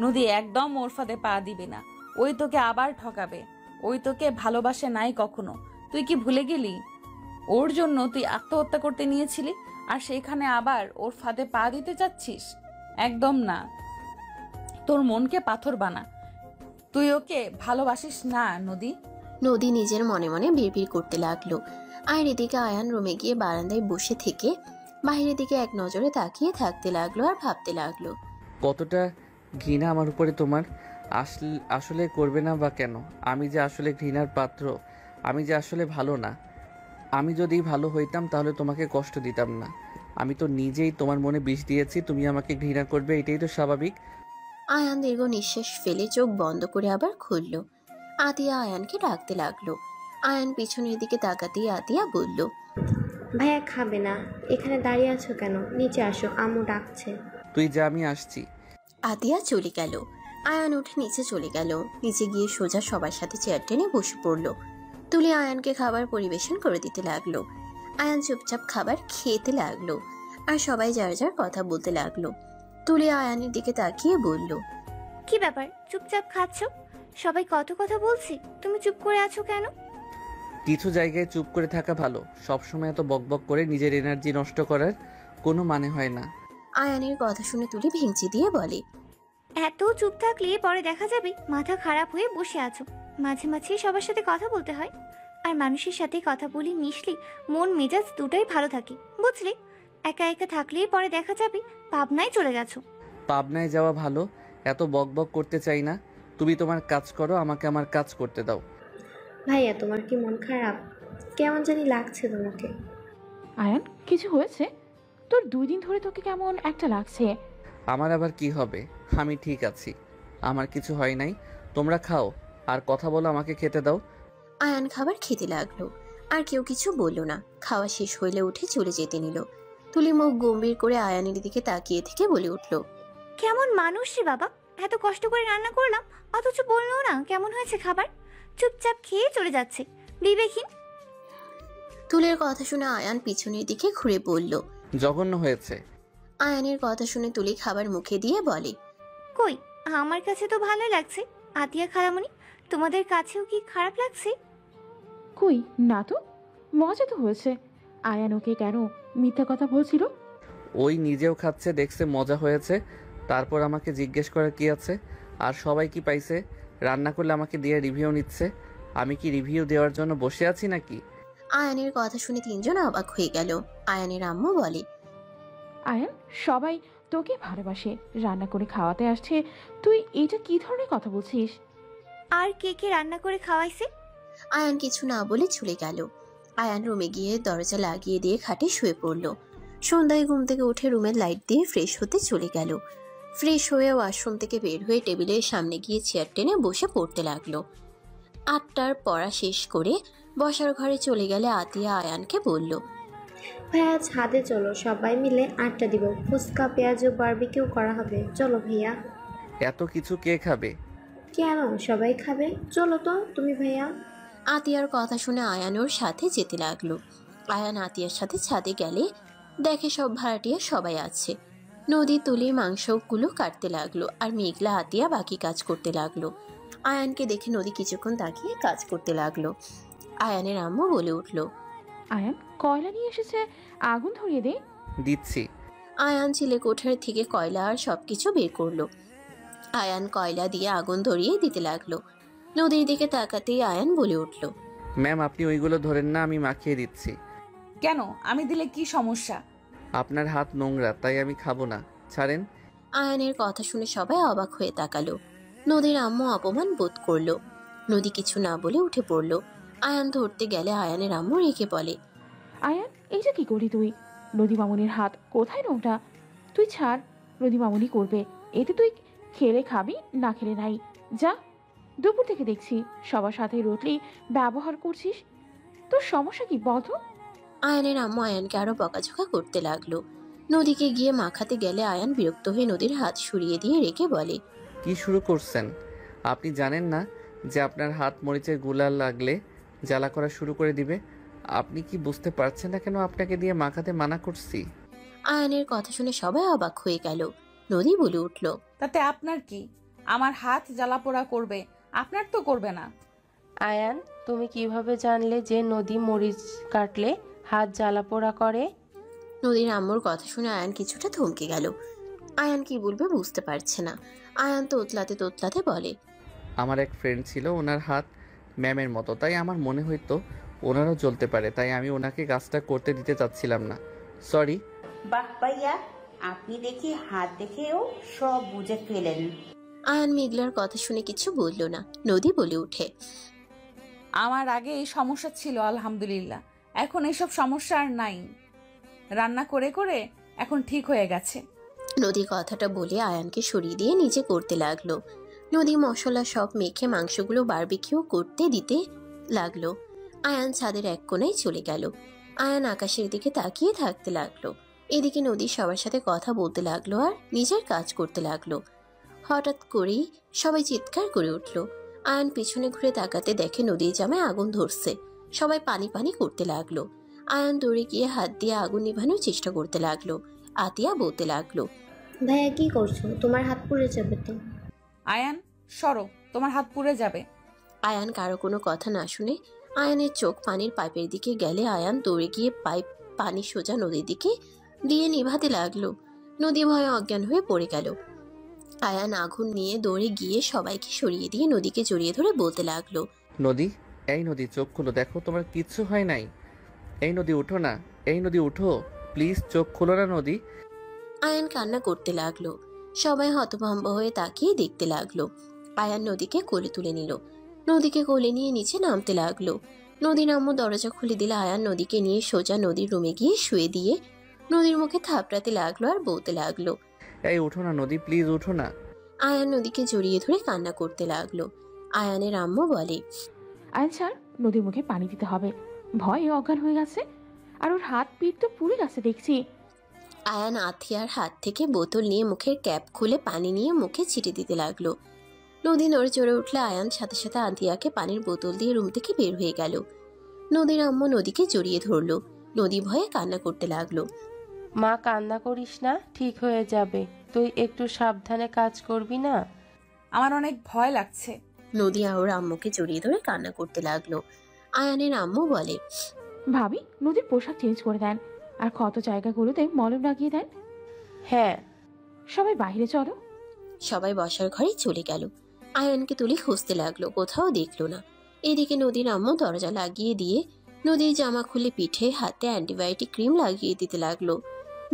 নদী একদম ওর ফাঁদে পা দিবি না, ওই তোকে আবার ঠকাবে। ওই তোকে ভালোবাসে নাই কখনো, তুই কি ভুলে গেলি? ওর জন্য তুই আত্মহত্যা করতে নিয়েছিলি, আর সেইখানে আবার ওর ফাঁদে পা দিতে চাচ্ছিস? একদম না, তোর মনকে পাথর বানা। তুই ওকে ভালোবাসিস না নদী। নদী নিজের মনে মনে বিড়বিড় করতে লাগলো। আর এদিকে আয়ান রুমে গিয়ে বারান্দায় বসে থেকে বাইরের দিকে এক নজরে তাকিয়ে থাকতে লাগলো আর ভাবতে লাগলো, কতটা ঘৃণা আমার উপরে তোমার। আসলে করবে না বা কেন? আমি যে আসলে ঘৃণার পাত্র, আমি যে আসলে ভালো না। আমি যদি ভালো হইতাম তাহলে তোমাকে কষ্ট দিতাম না। আমি তো নিজেই তোমার মনে বিষ দিয়েছি, তুমি আমাকে ঘৃণা করবে, এটাই তো স্বাভাবিক। আয়ান দীর্ঘ নিঃশ্বাস ফেলে চোখ বন্ধ করে আবার খুলল। আতিয়া আয়ানকে ডাকতে লাগলো। আয়ান পিছনের দিকে তাকাতেই আতিয়া বলল, ভাইয়া খাবে না, এখানে দাঁড়িয়ে আছো কেন? নিচে আসো, আম্মু ডাকছে। তুই যা, আমি আসছি। আতিয়া চলে গেল। আয়ান উঠে নিচে চলে গেল। নিচে গিয়ে সোজা সবার সাথে চেয়ার টেনে বসে পড়ল। তুলি আয়ানকে খাবার পরিবেশন করে দিতে লাগলো। আয়ান চুপচাপ খাবার খেতে লাগলো আর সবাই যার যার কথা বলতে লাগলো। তুলি আয়ানের দিকে তাকিয়ে বলল, কি ব্যাপার, চুপচাপ খাচ্ছ? সবাই কত কথা বলছি, তুমি চুপ করে আছো কেন? কিছু জায়গায় চুপ করে থাকা ভালো, সবসময় এত বকবক করে নিজের এনার্জি নষ্ট করার কোনো মানে হয় না। আয়ানের কথা শুনে তুলি ভেঙচি দিয়ে বলে, এত চুপ থাকলে পরে দেখা যাবে মাথা খারাপ হয়ে বসে আছো। মাঝে মাঝে সবার সাথে কথা বলতে হয়, আর মানুষের সাথে কথা বলি মিশলে মন মেজাজ দুটাই ভালো থাকে, বুঝলে? একা একা থাকলে পরে দেখা যাবে পাবনায় চলে গেছো। পাবনায় যাওয়া ভালো, এত বক বক করতে চাই না। তুমি তোমার কাজ করো, আমাকে আমার কাজ করতে দাও। ভাইয়া তোমার কি মন খারাপ? কেমন জানি লাগছে তোমাকে। আয়ান, কিছু হয়েছে? তোর 2 দিন ধরে তোকে কেমন একটা লাগছে। আমার আবার কি হবে? আমি ঠিক আছি, আমার কিছু হয় নাই। তোমরা খাও আর কথা বলো, আমাকে খেতে দাও। আয়ান খাবার খেতে লাগলো, আর কেউ কিছু বলল না। খাওয়া শেষ হইলে উঠে চলে যেতে নিল। তুলি মুখ গম্ভীর করে আয়ানের দিকে তাকিয়ে থেকে বলে উঠল, কেমন মানুষ রে বাবা, এত কষ্ট করে রান্না করলাম অথচ বললো না কেমন হয়েছে খাবার, চুপচাপ খেয়ে চলে যাচ্ছে, বিবেকহীন। তুলির কথা শুনে আয়ান পিছনের দিকে ঘুরে বলল, জঘন্য হয়েছে। আয়ানের কথা শুনে তুলি খাবার মুখে দিয়ে বলে, কই, আমার কাছে তো ভালোই লাগছে। আতিয়া খালামণি, তোমাদের কাছেও কি খারাপ লাগছে? কই না তো, মজা তো হয়েছে। আয়ান ওকে কেন মিথ্যা কথা বলছিল? ওই নিজেও খাচ্ছে, দেখছে মজা হয়েছে, তারপর আমাকে জিজ্ঞেস করার কি আছে? আর সবাই কি পাইছে? রান্না করলে আমাকে দিয়ে রিভিউ নিচ্ছে। আমি কি রিভিউ দেওয়ার জন্য বসে আছি নাকি? আয়ানের কথা শুনে তিনজন অবাক হয়ে গেল। আয়ানের আম্মু বলে, আয়ান, সবাই তোকে ভালোবাসে, রান্না করে খাওয়াতে আসছে, তুই এটা কি ধরনের কথা বলছিস? আর কে কে রান্না করে খাওয়াইছে? আয়ান কিছু না বলে চলে গেল। আয়ান রুমে গিয়ে দরজা লাগিয়ে দিয়ে খাটে শুয়ে পড়ল। সন্ধ্যায় ঘুম থেকে উঠে রুমের লাইট দিয়ে ফ্রেশ হতে চলে গেল। ফ্রেশ হয়ে ওয়াশরুম থেকে বের হয়ে টেবিলের সামনে গিয়ে চেয়ার টেনে বসে পড়তে লাগলো। 8টার পড়া শেষ করে বসার ঘরে চলে গেলে আতিয়া আয়ানকে বলল, ভাইয়া ছাদে চলো, সবাই মিলে আড্ডা দিব, ফুচকা পেঁয়াজ ও বারবিকিউ করা হবে, চলো ভাইয়া। এত কিছু কে খাবে? কেন, সবাই খাবে, চলো তো তুমি ভাইয়া। আতিয়ার কথা শুনে আয়ান ওর সাথে যেতে লাগলো। আয়ান আতিয়ার সাথে ছাদে গেলে দেখে সব ভাড়াটিয়া সবাই আছে। নদী তুলি মাংসগুলো কাটতে লাগলো, আর মেঘলা আতিয়া বাকি কাজ করতে লাগলো। আয়ানকে দেখে নদী কিছুক্ষণ তাকিয়ে কাজ করতে লাগলো। আয়ানের আম্মু বলে উঠল, আয়ান, কয়লা নিয়ে এসেছে, আগুন ধরিয়ে দে। দিচ্ছি। আয়ান ছেলে কোঠার থেকে কয়লা আর সবকিছু বের করলো। আয়ান কয়লা দিয়ে আগুন ধরিয়ে দিতে লাগলো। নদীর দিকে তাকাতেই আয়ান বলে উঠল, ম্যাম, আপনি ওইগুলো ধরেন না, আমি মাখিয়ে দিচ্ছি। কেন? আমি দিলে কি সমস্যা? আপনার হাত নোংরা, তাই আমি খাবো না, ছাড়েন। আয়ানের কথা শুনে সবাই অবাক হয়ে তাকালো। নদীর আম্মু অপমান বোধ করলো। নদী কিছু না বলে উঠে পড়লো। আয়ান ধরতে গেলে আয়ানের আম্মু রেখে বলে, আয়ান, এইটা কি করলি তুই? নদী মামুনির হাত কোথায় নোংরা? তুই ছাড়, নদী মামুনি করবে, এতে তুই খেলে খাবি, না খেলে নাই। যা, দুপুর থেকে দেখছি সবার সাথে রোটলি ব্যবহার করছিস, তোর সমস্যা কি বলতো? আয়ানের আম্মু আয়ানকে আরো বকাঝকা করতে লাগলো। নদীকে গিয়ে মাখাতে গেলে আয়ান বিরক্ত হয়ে নদীর হাত সরিয়ে দিয়ে রেখে বলে, কি শুরু করছেন? আপনি জানেন না যে আপনার হাত মরিচের গুলাল লাগলে জ্বালা করা শুরু করে দিবে? আপনি কি বুঝতে পারছেন না কেন আপনাকে দিয়ে মাখাতে মানা করছি? আয়ানের কথা শুনে সবাই অবাক হয়ে গেল। নদী বলে উঠল, তাতে আপনার কি? আমার হাত জ্বালা পোড়া করবে, আপনার তো করবে না। আয়ান, তুমি কিভাবে জানলে যে নদী মরিচ কাটলে হাত জ্বালা পোড়া করে? নদীর আম্মুর কথা শুনে আয়ান কিছুটা থমকে গেল। আয়ান কি বলবে বুঝতে পারছে না। আয়ান তোতলাতে তোতলাতে বলে, আমার এক ফ্রেন্ড ছিল, ওনার হাত ম্যামের মতো, তাই আমার মনে হইতো ওনারও জ্বলতে পারে, তাই আমি ওনাকে কাজটা করতে দিতে চাচ্ছিলাম না। সরি। বাহ ভাইয়া, আপনি দেখি হাত দেখেও সব বুঝে ফেলেন। আয়ান মেঘলার কথা শুনে কিছু বলল না। নদী বলে উঠে, আমার আগে এই সমস্যা ছিল, আলহামদুলিল্লাহ এখন এসব সমস্যা আর নাই। রান্না করে করে এখন ঠিক হয়ে গেছে। নদী কথাটা বলে আয়ানকে সরিয়ে দিয়ে নিজে করতে লাগলো। নদী মশলা সব মেখে মাংসগুলো বারবিকিউ করতে দিতে লাগলো। আয়ান ছাদের এক কোণায় চলে গেল। আয়ান আকাশের দিকে তাকিয়ে থাকতে লাগলো। এদিকে নদী সবার সাথে কথা বলতে লাগলো আর নিজের কাজ করতে লাগলো। হঠাৎ করেই সবাই চিৎকার করে উঠল। আয়ান পিছনে ঘুরে তাকাতে দেখে নদীর জামায় আগুন ধরছে। সবাই পানি পানি করতে লাগলো। আয়ান দৌড়ে গিয়ে হাত দিয়ে আগুন নিভানোর চেষ্টা করতে লাগলো। আতিয়া বলতে লাগলো, ভাইয়া কি করছো, তোমার হাত পুড়ে যাবে তো। আয়ান সরো, তোমার হাত পুড়ে যাবে। আয়ান কারো কোনো কথা না শুনে আয়ানের চোখ পানির পাইপের দিকে গেলে আয়ান দৌড়ে গিয়ে পাইপ পানি সোজা নদীর দিকে দিয়ে নিভাতে লাগলো। নদী ভয়ে অজ্ঞান হয়ে পড়ে গেল। আয়ান আগুন নিয়ে দৌড়ে গিয়ে সবাইকে সরিয়ে দিয়ে নদীকে জড়িয়ে ধরে বলতে লাগলো, নদী, এই নদী চোখ খুলো, দেখো তোমার কিচ্ছু হয় নাই। এই নদী উঠো না, এই নদী উঠো প্লিজ, চোখ খুলো না নদী। আয়ান কান্না করতে লাগলো। সবাই হতভম্ব হয়ে তাকিয়ে দেখতে লাগলো। আয়ান নদীকে কোলে তুলে নিল, নদীকে কোলে নিয়ে নিচে নামতে লাগলো। নদীর আম্মু দরজা খুলে দিলে আয়ান নদীকে নিয়ে সোজা নদীর রুমে গিয়ে শুয়ে দিয়ে নদীর মুখে থাপড়াতে লাগলো আর বলতে লাগলো, এই উঠো না নদী, প্লিজ উঠো না। আয়ান নদীকে জড়িয়ে ধরে কান্না করতে লাগলো। আয়ানের আম্মু বলে, আয়ন স্যার, নদীর মুখে পানি দিতে হবে, ভয়ে অজ্ঞান হয়ে গেছে, আর ওর হাত পিঠ তো পুড়ে গেছে দেখছি। আয়ান আথিয়ার হাত থেকে বোতল নিয়ে মুখের ক্যাপ খুলে পানি নিয়ে মুখে ছিটে দিতে লাগলো। নদী নড়ে চড়ে উঠলে আয়ান সাথে সাথে আথিয়াকে পানির বোতল দিয়ে রুম থেকে বের হয়ে গেল। নদীর আম্মু নদীকে জড়িয়ে ধরলো। নদী ভয়ে কান্না করতে লাগলো। মা, কান্না করিস না, ঠিক হয়ে যাবে। তুই একটু সাবধানে কাজ করবি না? আমার অনেক ভয় লাগছে। নদী ওর আম্মুকে জড়িয়ে ধরে কান্না করতে লাগলো। আয়ানের আম্মু বলে, ভাবি, নদীর পোশাক চেঞ্জ করে দেন আর ক্ষত জায়গাগুলোতে মলম লাগিয়ে দেন। হ্যাঁ। সবাই বাইরে চলো। সবাই বসার ঘরে চলে গেল। আয়ানকে তুলে খুঁজতে লাগলো, কোথাও দেখলো না। এদিকে নদীর আম্মু দরজা লাগিয়ে দিয়ে নদীর জামা খুলে পিঠে হাতে অ্যান্টিবায়োটিক ক্রিম লাগিয়ে দিতে লাগলো,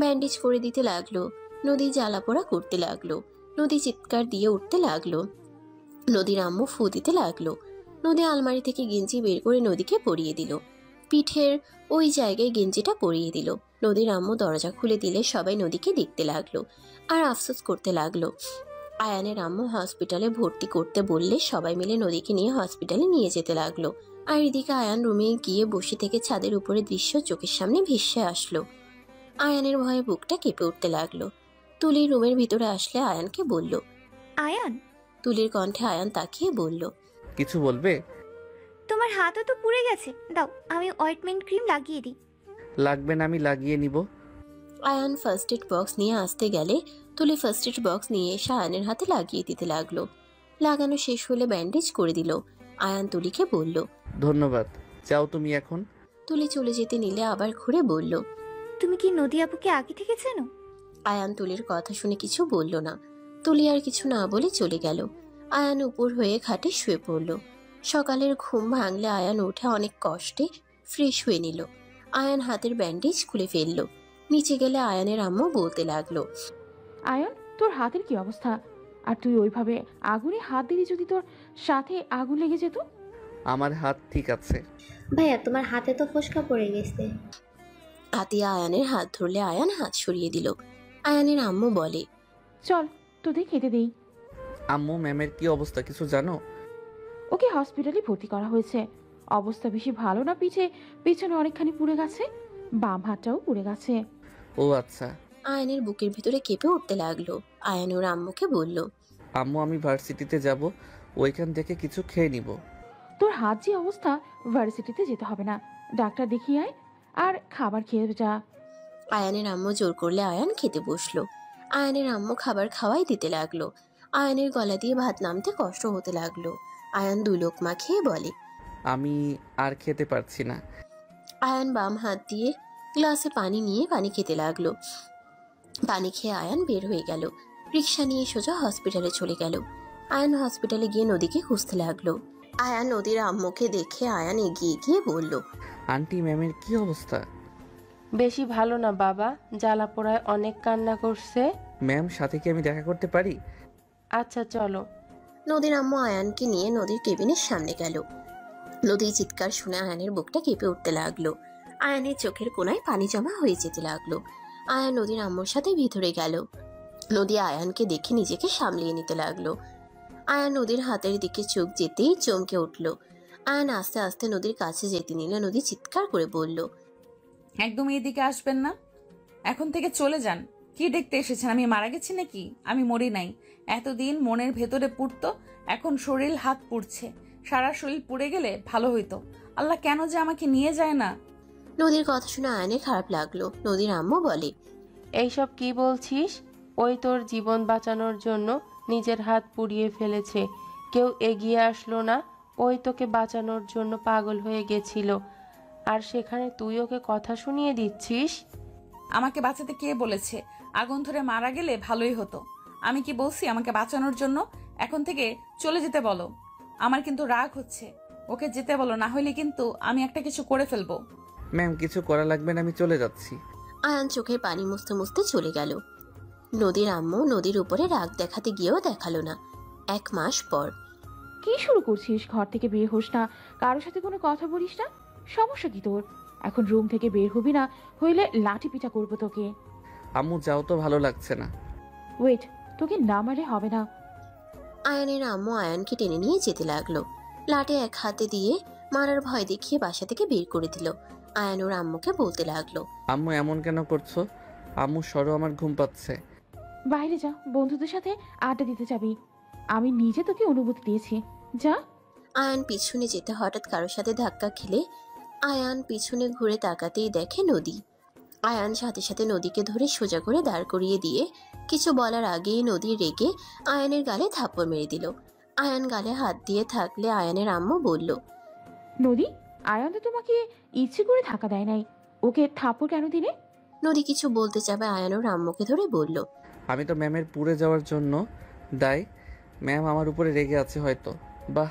ব্যান্ডেজ করে দিতে লাগলো। নদী জ্বালা পোড়া করতে লাগলো। নদী চিৎকার দিয়ে উঠতে লাগলো। নদীর আম্মু ফু দিতে লাগলো। নদী আলমারি থেকে গেঞ্জি বের করে নদীকে পরিয়ে দিল, পিঠের ওই জায়গায় গেঞ্জিটা পরিয়ে দিল। নদীর আম্মু দরজা খুলে দিলে সবাই নদীকে দেখতে লাগলো আর আফসোস করতে লাগলো। আয়ানের আম্মু হসপিটালে ভর্তি করতে বললে সবাই মিলে নদীকে নিয়ে হসপিটালে নিয়ে যেতে লাগলো। আর এদিকে আয়ান রুমে গিয়ে বসে থেকে ছাদের উপরে দৃশ্য চোখের সামনে ভেসে আসলো। আয়ানের ভয়ে বুকটা কেঁপে উঠতে লাগলো। তুলি রুমের ভিতরে আসলে আয়ানকে বলল, আয়ান, তুলির কণ্ঠে আয়ান তাকিয়ে বলল, কিছু বলবে? তোমার হাতও তো পুড়ে গেছে, দাও আমি অয়েন্টমেন্ট ক্রিম লাগিয়ে দিই। লাগবে না, আমি লাগিয়ে নিব। আয়ান ফার্স্ট এড বক্স নিয়ে আসতে গেলে তুলি ফার্স্ট এড বক্স নিয়ে এসে আয়ানের হাতে লাগিয়ে দিতে লাগলো। লাগানো শেষ হলে ব্যান্ডেজ করে দিল। আয়ান তুলিকে বলল, ধন্যবাদ, যাও তুমি এখন। তুলি চলে যেতে নিলে আবার ঘুরে বলল, তুমি কি নদী আপুকে আগে থেকে চেনো? আয়ান তুলির কথা শুনে কিছু বলল না। তুলি আর কিছু না বলে চলে গেল। আয়ান উপর হয়ে খাটে শুয়ে পড়ল। সকালের ঘুম ভাঙলে আয়ান উঠে অনেক কষ্টে ফ্রেশ হয়ে নিল। আয়ান হাতের ব্যান্ডেজ খুলে ফেলল। নিচে গেলে আয়ানের আম্মু বলতে লাগলো, আয়ন, তোর হাতের কি অবস্থা? আর তুই ওইভাবে আগুনে হাত দিলি, যদি তোর সাথে আগুন লেগে যেত? আমার হাত ঠিক আছে। ভাইয়া, তোমার হাতে তো ফোসকা পড়ে গেছে। আতিয়া আয়ানের হাত ধরলে আয়ান হাত সরিয়ে দিল। আয়ানের আম্মু বলে, চল তোদের খেতে দেই। আম্মু, ম্যামের কি অবস্থা কিছু জানো? ওকে হসপিটালে ভর্তি করা হয়েছে। অবস্থা বেশি ভালো না, পিছনে অনেকখানি পুড়ে গেছে, বাম হাতটাও পুড়ে গেছে। ও আচ্ছা। আয়ানের বুকের ভিতরে কেঁপে উঠতে লাগলো। আয়ান ওর আম্মুকে বলল, আম্মু, আমি ভার্সিটিতে যাব, ওইখান থেকে কিছু খেয়ে নিব। তোর হাত যে অবস্থা, ভার্সিটিতে যেতে হবে না, ডাক্তার দেখিয়ে আয় আর খাবার খেয়ে যা। আয়ানের আম্মু জোর করলে আয়ান খেতে বসলো। আয়ানের আম্মু খাবার খাওয়াই দিতে লাগলো। আয়ানের গলা দিয়ে ভাত নামতে কষ্ট হতে লাগলো। আয়ান 2 লোকমা খেয়ে বলে, আমি আর খেতে পারছি না। আয়ান বাম হাত দিয়ে গ্লাসে পানি নিয়ে পানি খেতে লাগলো। পানি খেয়ে আয়ান বের হয়ে গেল। রিক্সা নিয়ে সোজা হসপিটালে চলে গেল। আয়ান হসপিটালে গিয়ে নদীকে খুঁজতে লাগলো। আয়ান নদীর আম্মুকে দেখে আয়ান এগিয়ে গিয়ে বলল, আন্টি, ম্যামের কি অবস্থা? বেশি ভালো না বাবা, জ্বালা পোড়ায় অনেক কান্না করছে। ম্যাম, সাথে কি আমি দেখা করতে পারি? আচ্ছা চলো। নদীর আম্মু আয়ানকে নিয়ে নদীর কেবিনের সামনে গেল। নদীর চিৎকার শুনে আয়ানের বুকটা কেঁপে উঠতে লাগলো। আয়ানের চোখের কোণায় পানি জমা হয়ে যেতে লাগলো। আয়ান নদীর আম্মুর সাথে ভিতরে গেল। নদী আয়ানকে দেখে নিজেকে সামলিয়ে নিতে লাগলো। আয়ান নদীর হাতের দিকে চোখ যেতেই চমকে উঠল। আয়ান আস্তে আস্তে নদীর কাছে যেতে নিলে নদী চিৎকার করে বলল, একদম এদিকে আসবেন না, এখন থেকে চলে যান। কি দেখতে এসেছেন? আমি মারা গেছি নাকি? আমি মরি নাই। এতদিন মনের ভেতরে পুড়তো, এখন শরীর হাত পুড়ছে। সারা শরীর পুড়ে গেলে ভালো হইতো। আল্লাহ কেন যে আমাকে নিয়ে যায় না। নদীর কথা শুনে আয়ানের খারাপ লাগলো। নদীর আম্মু বলে, এইসব কি বলছিস? ওই তোর জীবন বাঁচানোর জন্য নিজের হাত পুড়িয়ে ফেলেছে, কেউ এগিয়ে আসলো না। ওই তোকে বাঁচানোর জন্য পাগল হয়ে গেছিল, আর সেখানে তুই ওকে কথা শুনিয়ে দিচ্ছিস? আমাকে বাঁচাতে কে বলেছে? আগুন ধরে মারা গেলে ভালোই হতো। আমি কি বলছি আমাকে বাঁচানোর জন্য? এখন থেকে চলে যেতে বলো। আমার কিন্তু রাগ হচ্ছে। ওকে যেতে বলো, না হলে কিন্তু আমি একটা কিছু করে ফেলবো। ম্যাম, কিছু করা লাগবে না, আমি চলে যাচ্ছি। আয়ান চোখের পানি মুছতে মুছতে চলে গেল। নদীর আম্মু নদীর উপরে রাগ দেখাতে গিয়েও দেখালো না। 1 মাস পর। কি শুরু করছিস? ঘর থেকে বের হোস না, কারোর সাথে কোনো কথা বলিস না, সমস্যা কি তোর? এখন রুম থেকে বের হবি না, হইলে লাঠি পিটা করবো তোকে। আম্মু যাও তো, ভালো লাগছে না। ওয়েট, তোকে না মারে হবে না। আয়ানের আম্মু আয়ানকে টেনে নিয়ে যেতে লাগলো। লাটে এক হাতে দিয়ে মারার ভয় দেখিয়ে বাসা থেকে বের করে দিল। আয়ান ওর আম্মুকে বলতে লাগলো, আম্মু এমন কেন করছো? আম্মু সরো, আমার ঘুম পাচ্ছে। বাইরে যা, বন্ধুদের সাথে আড্ডা দিতে যাবি। আমি নিজে তোকে অনুমতি দিয়েছি, যা। আয়ান পিছনে যেতে হঠাৎ কারোর সাথে ধাক্কা খেলে আয়ান পিছনে ঘুরে তাকাতেই দেখে নদী। আয়ান সাথে সাথে নদীকে ধরে সোজা করে দাঁড় করিয়ে দিয়ে কিছু বলার আগেই নদী রেগে আয়ানের গালে থাপ্পড় মেরে দিল। আয়ান গালে হাত দিয়ে থাকলে আয়ানের আম্মু বলল, নদী, আয়ান তো তোমাকে ইচ্ছে করে ধাক্কা দেয় নাই, ওকে থাপ্পড় কেন দিলে? নদী কিছু বলতে যাবে আয়ান ওর আম্মুকে ধরে বলল, আমি তো ম্যামের পুড়ে যাওয়ার জন্য দায়। ম্যাম আমার উপরে রেগে আছে হয়তো। বাহ,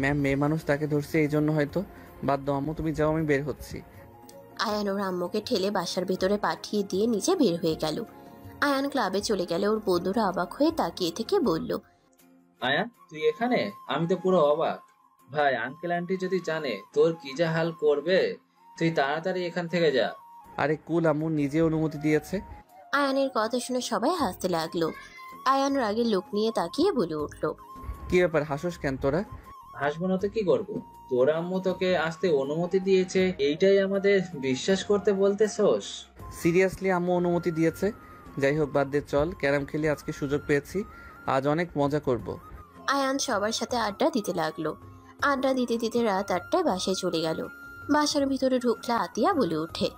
ম্যাম মেয়ে মানুষ, তাকে ধরছে এই জন্য হয়তো। বাদ দাও আম্মু, তুমি যাও, আমি বের হচ্ছি। আয়ান ওর আম্মুকে ঠেলে বাসার ভেতরে পাঠিয়ে দিয়ে নিচে বের হয়ে গেল। আয়ান ক্লাবে চলে গেলে ওর বন্ধুরা অবাক হয়ে তাকিয়ে থেকে বলল, আয়ান তুই এখানে? আমি তো পুরো অবাক। ভাই, আঙ্কেল আন্টি যদি জানে তোর কি যা হাল করবে, তুই তাড়াতাড়ি এখান থেকে যা। আরে কুল, আম্মু নিজে অনুমতি দিয়েছে। আয়ানের কথা শুনে সবাই হাসতে লাগলো। আয়ান রাগের লোক নিয়ে তাকিয়ে বলে উঠল, কি ব্যাপার, হাসোস কেন তোরা? হাসবো না তো কি করবো? তোর আম্মু তোকে আসতে অনুমতি দিয়েছে, এইটাই আমাদের বিশ্বাস করতে বলতেছোস? সিরিয়াসলি আম্মু অনুমতি দিয়েছে। যাই হোক, বাদ দে, চল ক্যারাম খেলি, আজকে সুযোগ পেয়েছি, আজ অনেক মজা করব। আয়ান সবার সাথে আড্ডা দিতে লাগলো। আড্ডা দিতে দিতে রাত 8টায় বাসায় চলে গেল। বাসার ভিতরে ঢুকলে আতিয়া বলে ওঠে,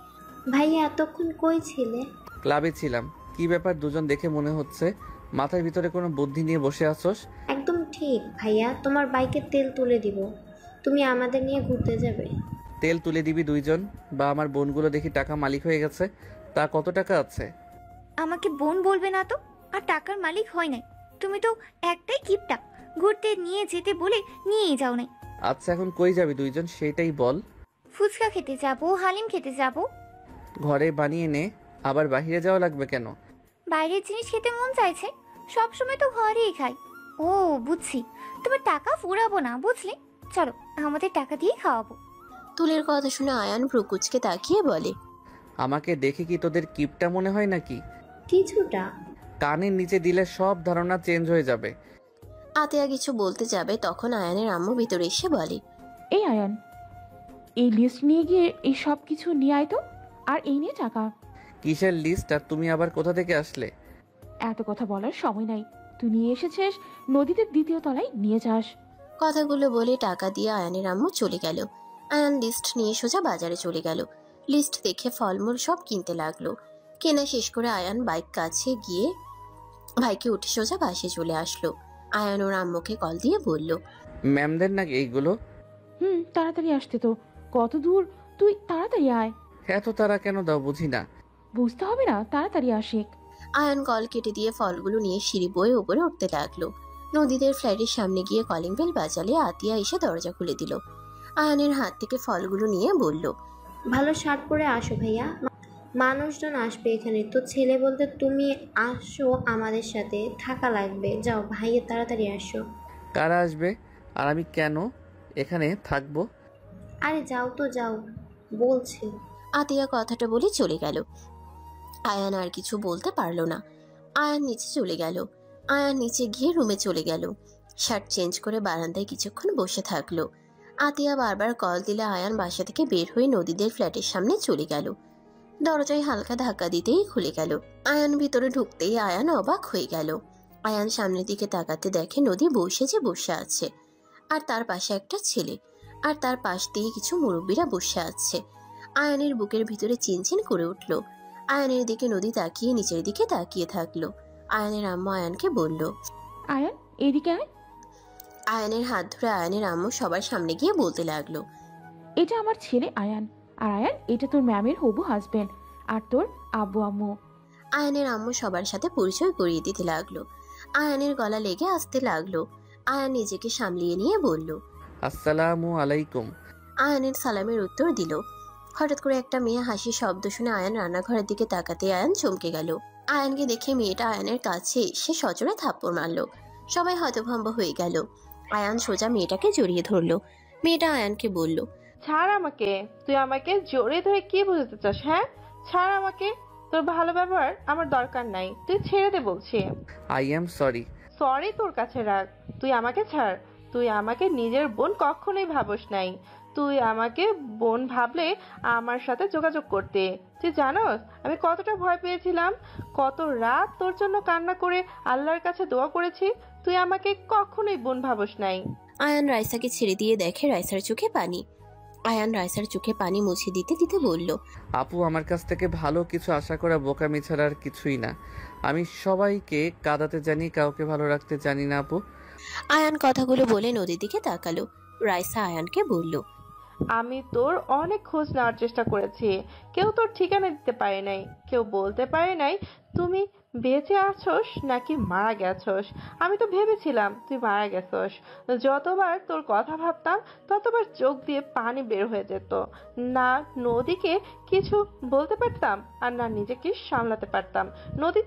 ভাইয়া এতক্ষণ কই ছিলে? ক্লাবে ছিলাম। কি ব্যাপার, দুজন দেখে মনে হচ্ছে মাথার ভিতরে কোনো বুদ্ধি নিয়ে বসে আছোস। একদম ঠিক ভাইয়া, তোমার বাইকে তেল তুলে দিব, তুমি আমাদের নিয়ে ঘুরতে যাবে। তেল তুলে দিবি দুইজন? বা আমার বোনগুলো দেখি টাকা মালিক হয়ে গেছে, তা কত টাকা আছে? আমাকে বোন বলবে না তো, আর টাকার মালিক হয় নাই। তুমি তো একটাই কিপটা, ঘুরতে নিয়ে যেতে বলে নিয়েই যাও নাই। আচ্ছা এখন কই যাবি দুইজন, সেটাই বল। ফুচকা খেতে যাবো, হালিম খেতে যাবো। ঘরে বানিয়ে নে, আবার বাইরে যাওয়া লাগবে কেন? বাইরের জিনিস খেতে মন চাইছে, সব সময় তো ঘরেই খাই। ও বুঝছি, তোমার টাকা ফুরাবো না বুঝলি, চলো আমাদের টাকা দিয়ে খাওয়াবো। তুলের কথা শুনে আয়ান ভ্রুকুচকে তাকিয়ে বলে, আমাকে দেখে কি তোদের কিপটা মনে হয় নাকি? কিছুটা। কানের নিচে দিলে সব ধারণা চেঞ্জ হয়ে যাবে। আতিয়া কিছু বলতে যাবে তখন আয়ানের আম্মু ভিতরে এসে বলে, এই আয়ান, এই লিস্ট নিয়ে গিয়ে এই সব কিছু নিয়ে আয় তো, আর এই নিয়ে টাকা। কিসের লিস্ট, আর তুমি আবার কোথা থেকে আসলে? এত কথা বলার সময় নাই, তুই নিয়ে এসেছিস, নদীতে 2য় তলায় নিয়ে যাস। কথাগুলো বলে টাকা দিয়ে আয়ানের আম্মু চলে গেল। আয়ান লিস্ট নিয়ে সোজা বাজারে চলে গেল। লিস্ট দেখে ফলমূল সব কিনতে লাগলো। কেনা শেষ করে আয়ান বাইক কাছে গিয়ে ভাইকে উঠে সোজা বাসে চলে আসলো। আয়ান ওর আম্মুকে কল দিয়ে বলল, ম্যামদের নাকি এইগুলো? তাড়াতাড়ি আসতে তো, কত দূর, তুই তাড়াতাড়ি আয়। এত তারা কেন দাও বুঝি না। বুঝতে হবে না, তাড়াতাড়ি আসিক। আয়ান কল কেটে দিয়ে ফলগুলো নিয়ে সিঁড়ি বয়ে উপরে উঠতে লাগলো। নদীদের ফ্ল্যাটের সামনে গিয়ে কলিং বেল বাজালে আতিয়া এসে দরজা খুলে দিল। আয়ানের হাত থেকে ফলগুলো নিয়ে বলল, ভালো শার্ট পরে আসো ভাইয়া, মানুষজন আসবে এখানে, তো ছেলে বলতে তুমি আসো, আমাদের সাথে থাকা লাগবে। যাও ভাইয়া, তাড়াতাড়ি আসো। কারা আসবে আর আমি কেন এখানে থাকবো? আরে যাও তো, যাও বলছি। আতিয়া কথাটা বলে চলে গেল। আয়ান আর কিছু বলতে পারলো না। আয়ান নিচে চলে গেল। আয়ান নিচে গিয়ে রুমে চলে গেল। শার্ট চেঞ্জ করে বারান্দায় কিছুক্ষণ বসে থাকলো। আতিয়া বারবার কল দিলে আয়ান বাসা থেকে বের হয়ে নদীদের ফ্ল্যাটের সামনে চলে গেল। দরজায় হালকা ধাক্কা দিতেই খুলে গেল। আয়ান ভিতরে ঢুকতেই আয়ান অবাক হয়ে গেল। আয়ান সামনের দিকে তাকাতে দেখে নদী বসে আছে, আর তার পাশে একটা ছেলে, আর তার পাশ দিয়ে কিছু মুরব্বীরা বসে আছে। আয়ানের বুকের ভিতরে চিনচিন করে উঠল। আয়ানের দিকে নদী তাকিয়ে নিচের দিকে তাকিয়ে থাকলো। আয়ানের আম্মু আয়ানকে বলল, আয়ান এদিকে আয়। আয়ানের হাত ধরে আয়ানের আম্মু সবার সামনে গিয়ে বলতে লাগলো, এটা আমার ছেলে আয়ান, আর আয়ান এটা তোর ম্যামের হবু হাজবেন্ড, আর তোর আব্বু আম্মু। আয়ানের আম্মু সবার সাথে পরিচয় করিয়ে দিতে লাগলো। আয়ানের গলা লেগে আসতে লাগলো। আয়ান নিজেকে সামলিয়ে নিয়ে বলল, আসসালামু আলাইকুম। আয়ানের সালামের উত্তর দিল। হঠাৎ করে একটা মেয়ে হাসির শব্দ শুনে আয়ান রান্নাঘরের দিকে তাকাতে আয়ান চমকে গেল। আয়ানকে দেখে মেয়েটা আয়ানের কাছে এসে সজোরে থাপ্পড় মারলো। সবাই হতভম্ব হয়ে গেল। আয়ান সোজা মেয়েটাকে জড়িয়ে ধরলো। মেয়েটা আয়ানকে বলল, ছাড় আমাকে। তুই আমাকে জড়িয়ে ধরে কি বোঝাতে চাস? হ্যাঁ, ছাড় আমাকে। তোর ভালো ব্যবহার আমার দরকার নাই, তুই ছেড়ে দে বলছি। I am sorry. সরি তোর কাছে রাখ, তুই আমাকে ছাড়। তুই আমাকে নিজের বোন কখনোই ভাবস নাই। তুই আমাকে বোন ভাবলে আমার সাথে যোগাযোগ করতে। তুই জানোস আমি কতটা ভয় পেয়েছিলাম, কত রাত তোর জন্য কান্না করে আল্লাহর কাছে দোয়া করেছি। তুই আমাকে কখনোই বোন ভাবস নাই। আয়ান রাইসাকে ছেড়ে দিয়ে দেখে রাইসার চোখে পানি। আয়ান রাইসার চোখে পানি মুছে দিতে দিতে বলল, আপু, আমার কাছ থেকে ভালো কিছু আশা করা বোকামি ছাড়া আর কিছুই না। আমি সবাইকে কাঁদাতে জানি, কাউকে ভালো রাখতে জানি না আপু। আয়ান কথাগুলো বলে নদীর দিকে তাকালো। রাইসা আয়ানকে বলল, আমি তোর অনেক খোঁজ নেওয়ার চেষ্টা করেছি, কেউ তোর ঠিকানা দিতে পারে নাই, কেউ বলতে পারে নাই তুমি বেঁচে আছোস নাকি মারা গেছস। আমি তো ভেবেছিলাম তুই মারা গেছস। যতবার তোর কথা ভাবতাম ততবার চোখ দিয়ে পানি বের হয়ে যেত। না নদীকে কিছু বলতে পারতাম আর না নিজেকে সামলাতে পারতাম। নদী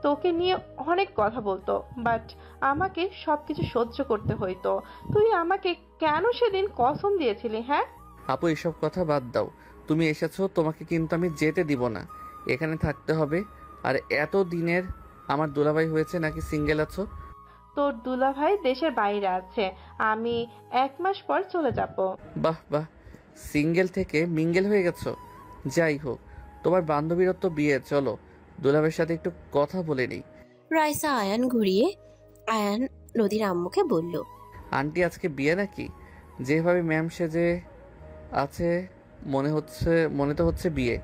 তোকে নিয়ে অনেক কথা বলতো, বাট আমাকে সবকিছু সহ্য করতে হইতো। তুই আমাকে কেন সেদিন কসম দিয়েছিলি? হ্যাঁ আপু, এসব কথা বাদ দাও। তুমি এসেছো, তোমাকে কিন্তু আমি যেতে দিব না। এখানে থাকতে হবে। আর এত দিনের আমার দুলাভাই হয়েছে নাকি সিঙ্গেল আছো? তোর দুলাভাই দেশের বাইরে আছে, আমি 1 মাস পর চলে যাব। বাহ বাহ, সিঙ্গেল থেকে মিঙ্গেল হয়ে গেছো। যাই হোক, তোমার বান্ধবীর তো বিয়ে, চলো দুলাভাইয়ের সাথে একটু কথা বলে নিই। রাইসা আয়ান ঘুরিয়ে আয়ান নদীর আম্মুকে বলল, আন্টি আজকে বিয়ে নাকি? যেভাবে ম্যাম সেজে আছে মনে তো হচ্ছে বিয়ে।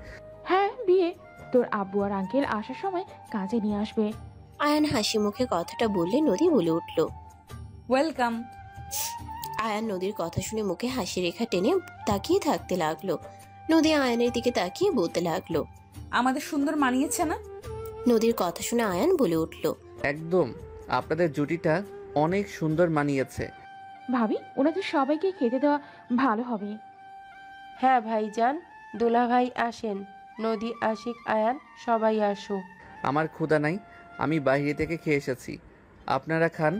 হ্যাঁ বিয়ে। তোর আব্বু আর আঙ্কেল আসার সময় কাজে নিয়ে আসবে। আয়ান হাসি মুখে কথাটা বললে নদী বলে উঠল, ওয়েলকাম। আয়ান নদীর কথা শুনে মুখে হাসি রেখা টেনে তাকিয়ে থাকতে লাগলো। নদী আয়ানের দিকে তাকিয়ে বলতে লাগলো, আমাদের সুন্দর মানিয়েছে না? নদীর কথা শুনে আয়ান বলে উঠল, একদম, আপনাদের জুটিটা অনেক সুন্দর মানিয়েছে। ভাবি ওনাদের সবাইকে খেতে দেওয়া ভালো হবে। হ্যাঁ ভাইজান, দুলাভাই আসেন, নদী, আশিক, আয়ান সবাই আসো। আমার ক্ষুধা নাই, আমি বাইরে থেকে খেয়ে এসেছি, আপনারা খান।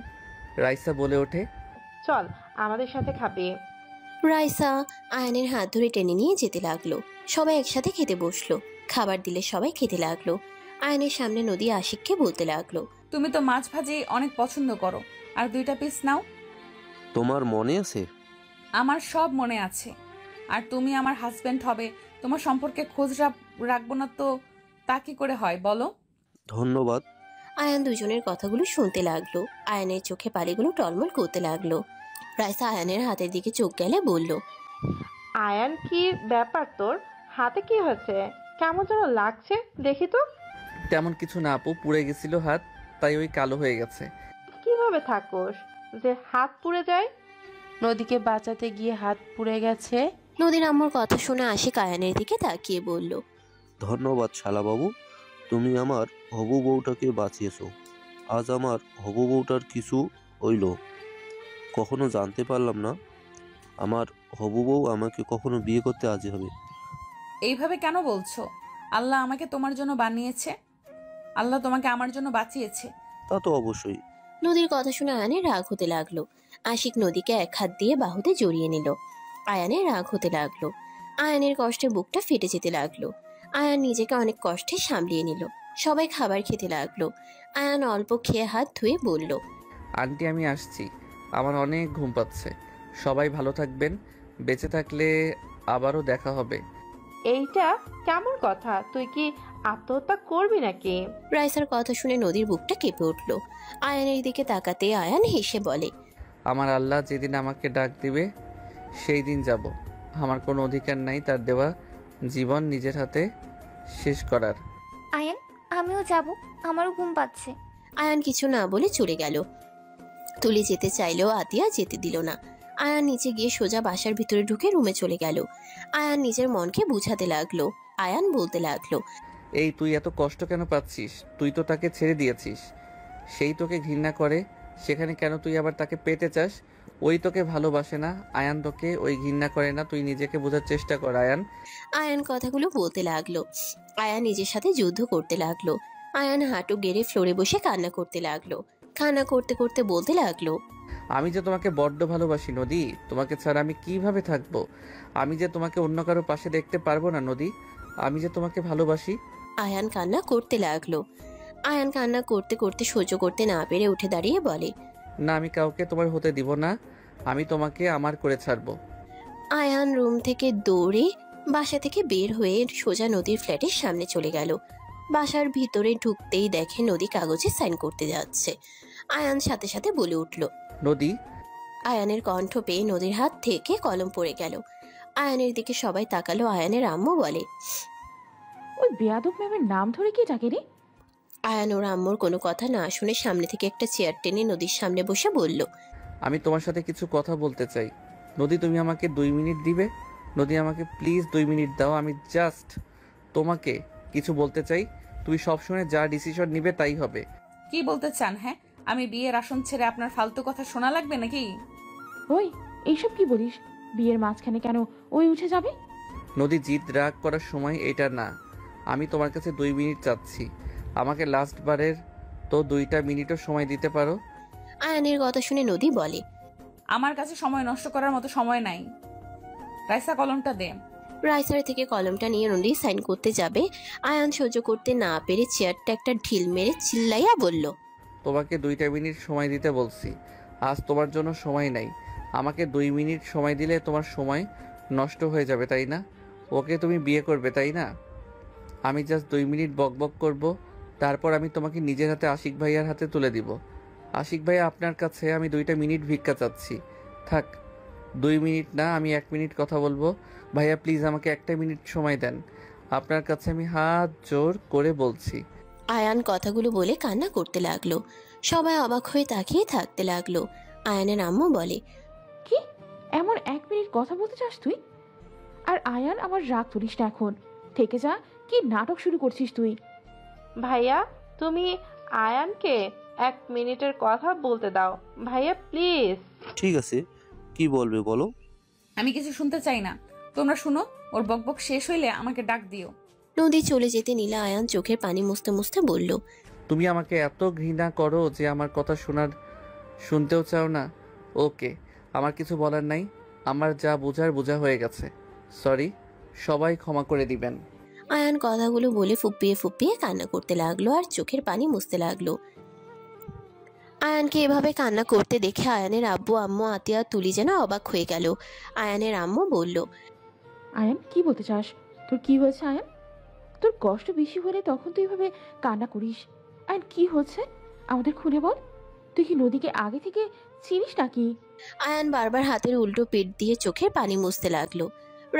রাইসা বলে ওঠে, চল আমাদের সাথে খাবে। রাইসা আয়ানের হাত ধরে টেনে নিয়ে যেতে লাগলো। সবাই একসাথে খেতে বসলো। খাবার দিলে সবাই খেতে লাগলো। আয়ানের সামনে নদী আশিককে বলতে লাগলো, তুমি তো মাছ ভাজি অনেক পছন্দ করো, আর 2টা পিস নাও। তোমার মনে আছে? আমার সব মনে আছে। আর তুমি আমার হাজবেন্ড হবে, তোমার সম্পর্কে খোঁজ রাখবো না তো তা কি করে হয় বলো? ধন্যবাদ। আয়ান দুজনের কথাগুলো শুনতে লাগলো। আয়ানের চোখে পানিগুলো টলমল করতে লাগলো। রাইসা আয়ানের হাতের দিকে চোখ গেলে বলল, আয়ান, কি ব্যাপার তোর হাতে? কি হয়েছে? কেমন যেন লাগছে, দেখি তো। তেমন কিছু না আপু, পুড়ে গেছিল হাত, তাই ওই কালো হয়ে গেছে। কিভাবে থাকোস যে হাত পুড়ে যায়? নদীকে বাঁচাতে গিয়ে হাত পুড়ে গেছে। নদীর আম্মুর কথা শুনে আশিক আয়ানের দিকে তাকিয়ে বলল, ধন্যবাদ শালাবাবু, তুমি আমার হবু বউটাকে বাঁচিয়েছো। আজ আমার হবু বউটার কিছু হইল, কখনো জানতে পারলাম না আমার হবু বউ আমাকে কখনো বিয়ে করতে রাজি হবে। এইভাবে কেন বলছো? আল্লাহ আমাকে তোমার জন্য বানিয়েছে, আল্লাহ তোমাকে আমার জন্য বাঁচিয়েছে। তা তো অবশ্যই। নদীর কথা শুনে আয়ানের রাগ হতে লাগলো। আশিক নদীকে এক হাত দিয়ে বাহুতে জড়িয়ে নিল। আয়ানের রাগ হতে লাগলো। আয়ানের কষ্টে বুকটা ফেটে যেতে লাগলো। আয়ান নিজেকে অনেক কষ্টে সামলিয়ে নিল। সবাই খাবার খেতে লাগলো। আয়ান অল্প খেয়ে হাত ধুয়ে বলল, আন্টি আমি আসছি, আমার অনেক ঘুম পাচ্ছে। সবাই ভালো থাকবেন, বেঁচে থাকলে আবারও দেখা হবে। এইটা কেমন কথা? তুই কি আত্মহত্যা করবি নাকি? রাইসার কথা শুনে নদীর বুকটা কেঁপে উঠল। আয়ানের দিকে তাকাতে আয়ান হেসে বলে, আমার আল্লাহ যেদিন আমাকে ডাক দিবে সেই দিন যাব। আমার কোনো অধিকার নাই তার দেওয়া জীবন নিজের হাতে শেষ করার। আয়ান, আমিও যাব, আমারও ঘুম পাচ্ছে। আয়ান কিছু না বলে চলে গেল। তুলি যেতে চাইলেও আতিয়া যেতে দিল না। আয়ান নিচে গিয়ে সোজা বাসার ভিতরে ঢুকে রুমে চলে গেল। আয়ান নিজের মনকে বুঝাতে লাগলো। আয়ান বলতে লাগলো, এই তুই এত কষ্ট কেন পাচ্ছিস? তুই তো তাকে ছেড়ে দিয়েছিস, সেই তোকে ঘৃণা করে, সেখানে কেন তুই আবার তাকে পেতে চাস? ওই তোকে ভালোবাসে না, আয়ান তোকে ওই ঘৃণা করে না, তুই নিজেকে বোঝার চেষ্টা কর আয়ান। আয়ান কথাগুলো বলতে লাগলো। আয়ান নিজের সাথে যুদ্ধ করতে লাগলো। আয়ান হাঁটু গেড়ে ফ্লোরে বসে কান্না করতে লাগলো। কান্না করতে করতে বলতে লাগলো, আমি যে তোমাকে বড্ড ভালোবাসি নদী, তোমাকে ছাড়া আমি কিভাবে থাকবো? আমি যে তোমাকে অন্য কারো পাশে দেখতে পারবো না নদী, আমি যে তোমাকে ভালোবাসি। আয়ান কান্না করতে লাগলো। আয়ান কান্না করতে করতে সহ্য করতে না পেরে উঠে দাঁড়িয়ে বলে, না, আমি কাউকে তোমার হতে দিব না, আমি তোমাকে আমার করে ছাড়বো। আয়ান রুম থেকে দৌড়ে বাসা থেকে বের হয়ে সোজা নদীর ফ্ল্যাটের সামনে চলে গেল। বাসার ভিতরে ঢুকতেই দেখে নদী কাগজে সাইন করতে যাচ্ছে। আয়ান সাথে সাথে বলে উঠল, নদী। আয়ানের কণ্ঠ পেয়ে নদীর হাত থেকে কলম পড়ে গেল। আয়ানের দিকে সবাই তাকালো। আয়ানের আম্মু বলে, ওই বেয়াদব ম্যামের নাম ধরে কি ডাকে রে? আয়ান ওর আম্মুর কোনো কথা না শুনে সামনে থেকে একটা চেয়ার টেনে নদীর সামনে বসে বলল, আমি তোমার সাথে কিছু কথা বলতে চাই নদী, তুমি আমাকে 2 মিনিট দিবে? নদী, আমাকে প্লিজ 2 মিনিট দাও, আমি জাস্ট তোমাকে কিছু বলতে চাই। তুমি সব শুনে যা ডিসিশন নিবে তাই হবে। কি বলতে চান? হ্যাঁ, আমি বিয়ের আসন ছেড়ে আপনার ফালতু কথা শোনা লাগবে নাকি? ওই এইসব কি বলিস? বিয়ের মাঝখানে কেন ওই উঠে যাবে? নদী, জিদ রাগ করার সময় এটা না। আমি তোমার কাছে 2 মিনিট চাচ্ছি, আমাকে লাস্ট বারের তো 2টা মিনিটও সময় দিতে পারো। আয়ানের কথা শুনে নদী বলে, আমার কাছে সময় নষ্ট করার মতো সময় নাই। রাইসা, কলমটা দে। রাইসার থেকে কলমটা নিয়ে নদী সাইন করতে যাবে। আয়ান সহ্য করতে না পেরে চেয়ারটা একটা ঢিল মেরে চিল্লাইয়া বলল, তোমাকে 2টা মিনিট সময় দিতে বলছি, আজ তোমার জন্য সময় নাই। আমাকে 2 মিনিট সময় দিলে তোমার সময় নষ্ট হয়ে যাবে, তাই না? ওকে তুমি বিয়ে করবে, তাই না? আমি জাস্ট 2 মিনিট বকবক করব, তারপর আমি তোমাকে নিজের হাতে আশিক ভাইয়ার হাতে তুলে দিব। আশিক ভাইয়া, আপনার কাছে আমি 2টা মিনিট ভিক্ষা চাচ্ছি। থাক, 2 মিনিট না, আমি 1 মিনিট কথা বলবো। ভাইয়া প্লিজ আমাকে 1টা মিনিট সময় দেন, আপনার কাছে আমি হাত জোর করে বলছি। আয়ান কথাগুলো বলে কান্না করতে লাগলো। সবাই অবাক হয়ে তাকিয়ে থাকতে লাগলো। আয়ানের আম্মু বলে, কি এমন 1 মিনিট কথা বলতে চাস তুই? আর আয়ান, আমার রাগ তুলিস না এখন, থেকে যা। কি নাটক শুরু করছিস তুই? ভাইয়া, তুমি আয়ানকে 1 মিনিটের কথা বলতে দাও ভাইয়া, প্লিজ। ঠিক আছে, কি বলবে বলো। আমি কিছু শুনতে চাই না, তোমরা শুনো। ওর বকবক শেষ হইলে আমাকে ডাক দিও। নদী চলে যেতে নিলে আয়ান চোখের পানি মুছতে মুছতে বলল, তুমি আমাকে এত ঘৃণা করো যে আমার কথা শুনতেও চাও না? ওকে, আমার কিছু বলার নাই, আমার যা বোঝার বোঝা হয়ে গেছে। সরি, সবাই ক্ষমা করে দিবেন। আয়ান কথাগুলো বলে ফুপিয়ে ফুপিয়ে কান্না করতে লাগলো আর চোখের পানি মুছতে লাগলো। আয়ানকে এভাবে কান্না করতে দেখে আয়ানের আব্বু আম্মু আতিয়া তুলি যেন অবাক হয়ে গেল। আয়ানের আম্মু বলল, আয়ান, কি বলতে চাস? তোর কি হয়েছে আয়ান? তোর কষ্ট বেশি হলে তখন তুই এভাবে কান্না করিস। আয়ান, কি হচ্ছে আমাদের খুলে বল। তুই কি নদীকে আগে থেকে চিনিস নাকি? আয়ান বারবার হাতের উল্টো পিঠ দিয়ে চোখের পানি মুছতে লাগলো।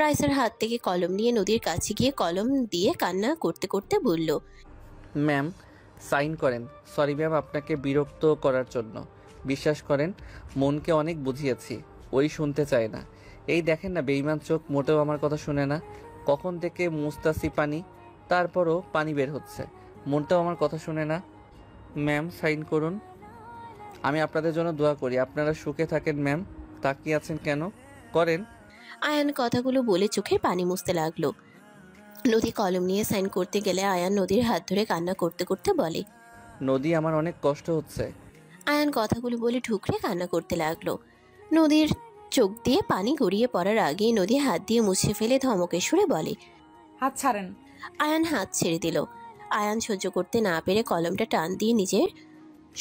রাইসার হাত থেকে কলম নিয়ে নদীর কাছে গিয়ে কলম দিয়ে কান্না করতে করতে বলল, ম্যাম, সাইন করেন। সরি ম্যাম আপনাকে বিরক্ত করার জন্য। বিশ্বাস করেন, মনকে অনেক বুঝিয়েছি, ওই শুনতে চায় না। এই দেখেন না, বেইমান চোখ, মোটেও আমার কথা শুনে না। কখন থেকে মুস্তাসি পানি, তারপরও পানি বের হচ্ছে, মনটাও আমার কথা শুনে না। ম্যাম, সাইন করুন। আমি আপনাদের জন্য দোয়া করি, আপনারা সুখে থাকেন। ম্যাম, তাকিয়ে আছেন কেন? করেন। আয়ান কথাগুলো বলে চোখের পানি মুছতে লাগলো। নদী কলম নিয়ে সাইন করতে গেলে আয়ান নদীর হাত ধরে কান্না করতে করতে বলে, নদী, আমার অনেক কষ্ট হচ্ছে। আয়ান কথাগুলো বলে ঠুকরে কান্না করতে লাগলো। নদীর চোখ দিয়ে পানি গড়িয়ে পড়ার আগেই নদী হাত দিয়ে মুছে ফেলে ধমকে সুরে বলে, হাত ছাড়েন। আয়ান হাত ছেড়ে দিল। আয়ান সহ্য করতে না পেরে কলমটা টান দিয়ে নিজের